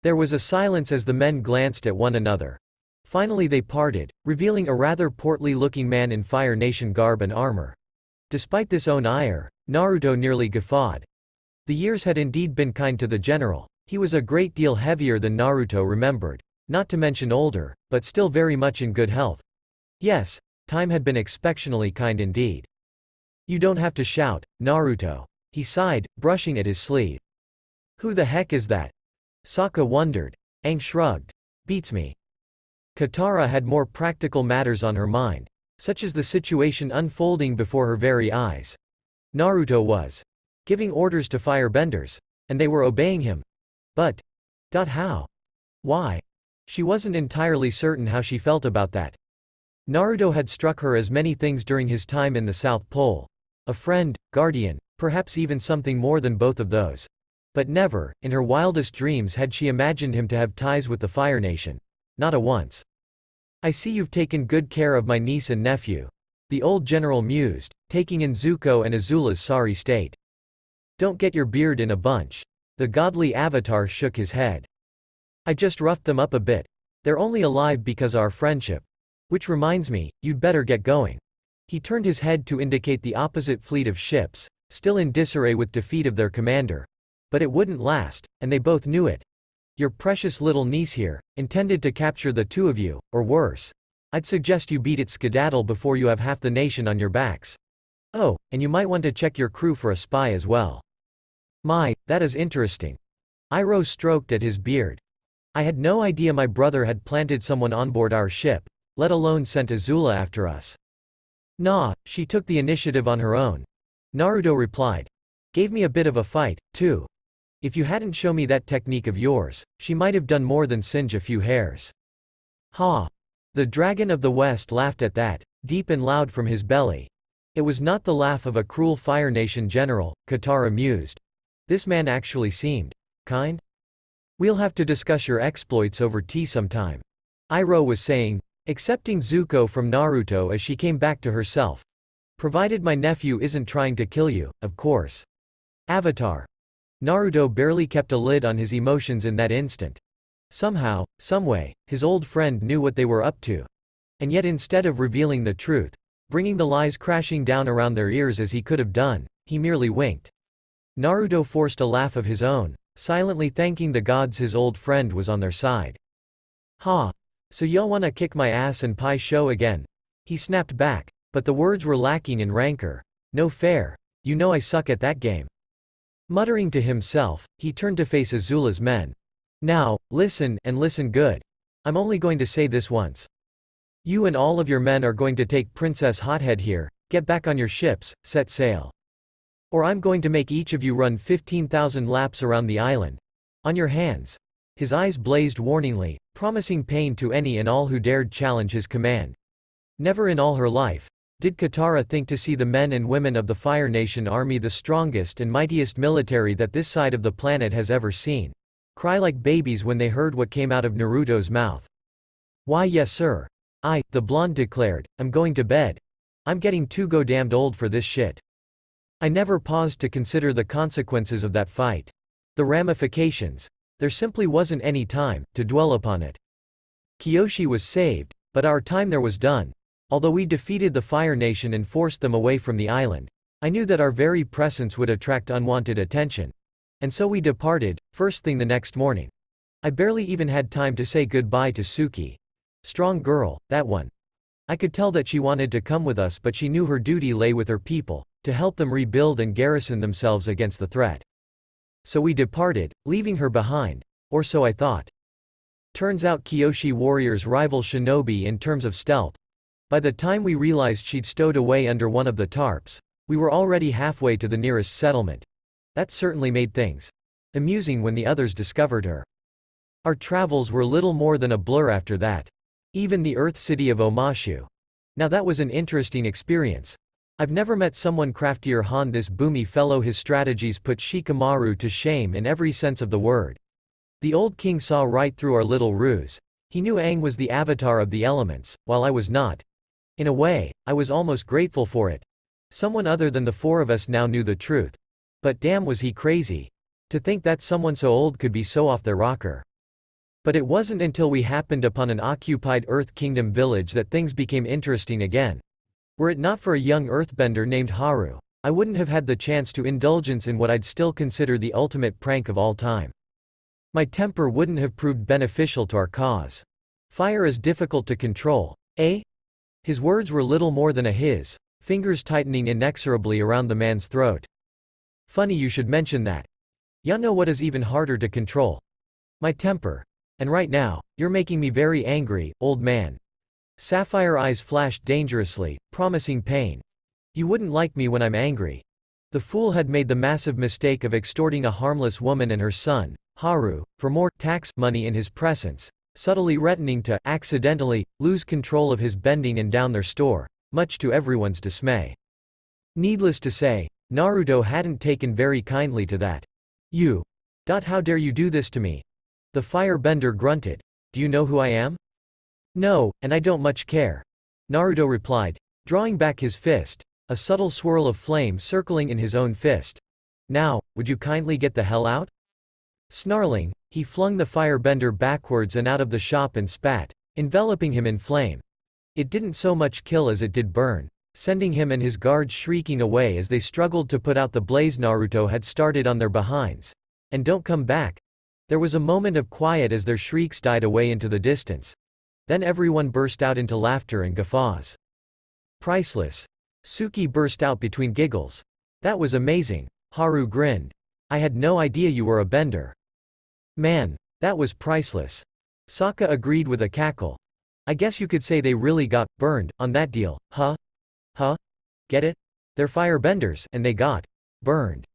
There was a silence as the men glanced at one another. Finally they parted, revealing a rather portly-looking man in Fire Nation garb and armor. Despite this own ire, Naruto nearly guffawed. The years had indeed been kind to the general. He was a great deal heavier than Naruto remembered, not to mention older, but still very much in good health. Yes, time had been exceptionally kind indeed. You don't have to shout, Naruto. He sighed, brushing at his sleeve. Who the heck is that? Sokka wondered. Aang shrugged. Beats me. Katara had more practical matters on her mind, such as the situation unfolding before her very eyes. Naruto was giving orders to firebenders, and they were obeying him. But how? Why? She wasn't entirely certain how she felt about that. Naruto had struck her as many things during his time in the South Pole. A friend, guardian, perhaps even something more than both of those. But never, in her wildest dreams had she imagined him to have ties with the Fire Nation. Not a once. I see you've taken good care of my niece and nephew. The old general mused, taking in Zuko and Azula's sorry state. Don't get your beard in a bunch. The godly Avatar shook his head. I just roughed them up a bit. They're only alive because of our friendship. Which reminds me, you'd better get going. He turned his head to indicate the opposite fleet of ships, still in disarray with defeat of their commander. But it wouldn't last, and they both knew it. Your precious little niece here, intended to capture the two of you, or worse. I'd suggest you beat it skedaddle before you have half the nation on your backs. Oh, and you might want to check your crew for a spy as well. My, that is interesting. Iroh stroked at his beard. I had no idea my brother had planted someone on board our ship, let alone sent Azula after us. Nah, she took the initiative on her own. Naruto replied. Gave me a bit of a fight, too. If you hadn't shown me that technique of yours, she might have done more than singe a few hairs. Ha! The Dragon of the West laughed at that, deep and loud from his belly. It was not the laugh of a cruel Fire Nation general, Katara mused. This man actually seemed kind? We'll have to discuss your exploits over tea sometime. Iroh was saying, accepting Zuko from Naruto as she came back to herself. Provided my nephew isn't trying to kill you, of course. Avatar. Naruto barely kept a lid on his emotions in that instant. Somehow, someway, his old friend knew what they were up to. And yet instead of revealing the truth, bringing the lies crashing down around their ears as he could have done, he merely winked. Naruto forced a laugh of his own, silently thanking the gods his old friend was on their side. Ha! So y'all wanna kick my ass and pie show again? He snapped back, but the words were lacking in rancor. No fair. You know I suck at that game. Muttering to himself, he turned to face Azula's men. Now, listen, and listen good. I'm only going to say this once. You and all of your men are going to take Princess Hothead here, get back on your ships, set sail. Or I'm going to make each of you run 15,000 laps around the island. On your hands. His eyes blazed warningly, promising pain to any and all who dared challenge his command. Never in all her life did Katara think to see the men and women of the Fire Nation army, the strongest and mightiest military that this side of the planet has ever seen, cry like babies when they heard what came out of Naruto's mouth. Why yes sir. The blonde declared, I'm going to bed. I'm getting too goddamned old for this shit. I never paused to consider the consequences of that fight. The ramifications. There simply wasn't any time to dwell upon it. Kyoshi was saved, but our time there was done. Although we defeated the Fire Nation and forced them away from the island, I knew that our very presence would attract unwanted attention. And so we departed, first thing the next morning. I barely even had time to say goodbye to Suki. Strong girl, that one. I could tell that she wanted to come with us, but she knew her duty lay with her people, to help them rebuild and garrison themselves against the threat. So we departed, leaving her behind, or so I thought. Turns out Kyoshi warriors rival shinobi in terms of stealth. By the time we realized she'd stowed away under one of the tarps, we were already halfway to the nearest settlement. That certainly made things amusing when the others discovered her. Our travels were little more than a blur after that. Even the Earth city of Omashu. Now that was an interesting experience. I've never met someone craftier than this boomy fellow. His strategies put Shikamaru to shame in every sense of the word. The old king saw right through our little ruse. He knew Aang was the avatar of the elements, while I was not. In a way, I was almost grateful for it. Someone other than the four of us now knew the truth. But damn was he crazy. To think that someone so old could be so off their rocker. But it wasn't until we happened upon an occupied Earth Kingdom village that things became interesting again. Were it not for a young earthbender named Haru, I wouldn't have had the chance to indulgence in what I'd still consider the ultimate prank of all time. My temper wouldn't have proved beneficial to our cause. Fire is difficult to control, eh? His words were little more than a hiss, fingers tightening inexorably around the man's throat. Funny you should mention that. Ya know what is even harder to control? My temper. And right now, you're making me very angry, old man. Sapphire eyes flashed dangerously, promising pain. You wouldn't like me when I'm angry. The fool had made the massive mistake of extorting a harmless woman and her son, Haru, for more tax money in his presence, subtly threatening to, accidentally, lose control of his bending and down their store, much to everyone's dismay. Needless to say, Naruto hadn't taken very kindly to that. You. How dare you do this to me? The firebender grunted. Do you know who I am? No, and I don't much care. Naruto replied, drawing back his fist, a subtle swirl of flame circling in his own fist. Now, would you kindly get the hell out? Snarling, he flung the firebender backwards and out of the shop and spat, enveloping him in flame. It didn't so much kill as it did burn, sending him and his guards shrieking away as they struggled to put out the blaze Naruto had started on their behinds. And don't come back. There was a moment of quiet as their shrieks died away into the distance. Then everyone burst out into laughter and guffaws. Priceless. Suki burst out between giggles. That was amazing. Haru grinned. I had no idea you were a bender. Man, that was priceless. Sokka agreed with a cackle. I guess you could say they really got burned on that deal, huh? Huh? Get it? They're firebenders, and they got burned.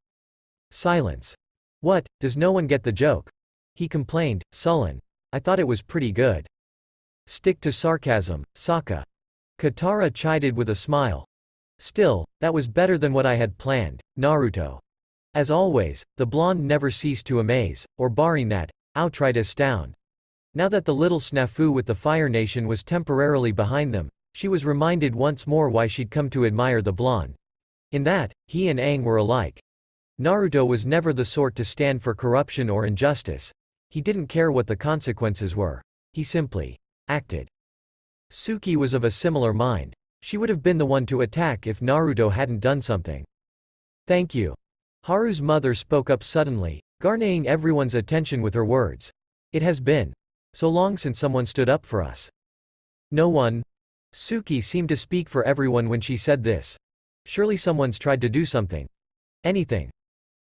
Silence. What, does no one get the joke? He complained, sullen. I thought it was pretty good. Stick to sarcasm, Sokka. Katara chided with a smile. Still, that was better than what I had planned, Naruto. As always, the blonde never ceased to amaze, or barring that, outright astound. Now that the little snafu with the Fire Nation was temporarily behind them, she was reminded once more why she'd come to admire the blonde. In that, he and Aang were alike. Naruto was never the sort to stand for corruption or injustice. He didn't care what the consequences were. He simply acted. Suki was of a similar mind. She would have been the one to attack if Naruto hadn't done something. Thank you. Haru's mother spoke up suddenly, garnering everyone's attention with her words. It has been so long since someone stood up for us. No one. Suki seemed to speak for everyone when she said this. Surely someone's tried to do something. Anything.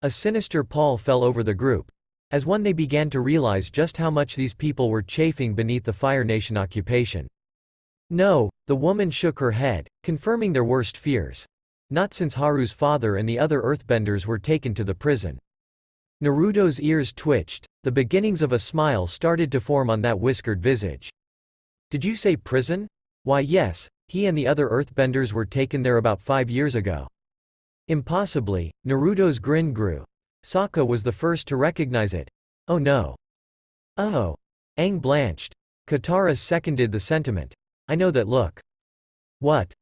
A sinister pall fell over the group. As one they began to realize just how much these people were chafing beneath the Fire Nation occupation. No, the woman shook her head, confirming their worst fears. Not since Haru's father and the other earthbenders were taken to the prison. Naruto's ears twitched, the beginnings of a smile started to form on that whiskered visage. Did you say prison? Why yes, he and the other earthbenders were taken there about 5 years ago. Impossibly, Naruto's grin grew. Sokka was the first to recognize it. Oh no. Oh. Aang blanched. Katara seconded the sentiment. I know that look. What?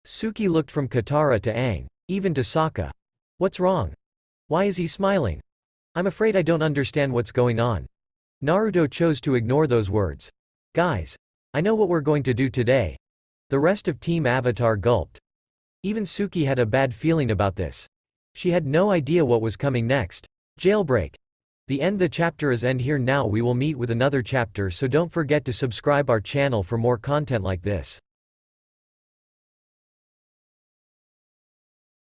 Suki looked from Katara to Aang, even to Sokka. What's wrong? Why is he smiling? I'm afraid I don't understand what's going on. Naruto chose to ignore those words. Guys. I know what we're going to do today. The rest of Team Avtar gulped. Even Suki had a bad feeling about this. She had no idea what was coming next. Jailbreak. The chapter is end here now. We will meet with another chapter, so don't forget to subscribe our channel for more content like this.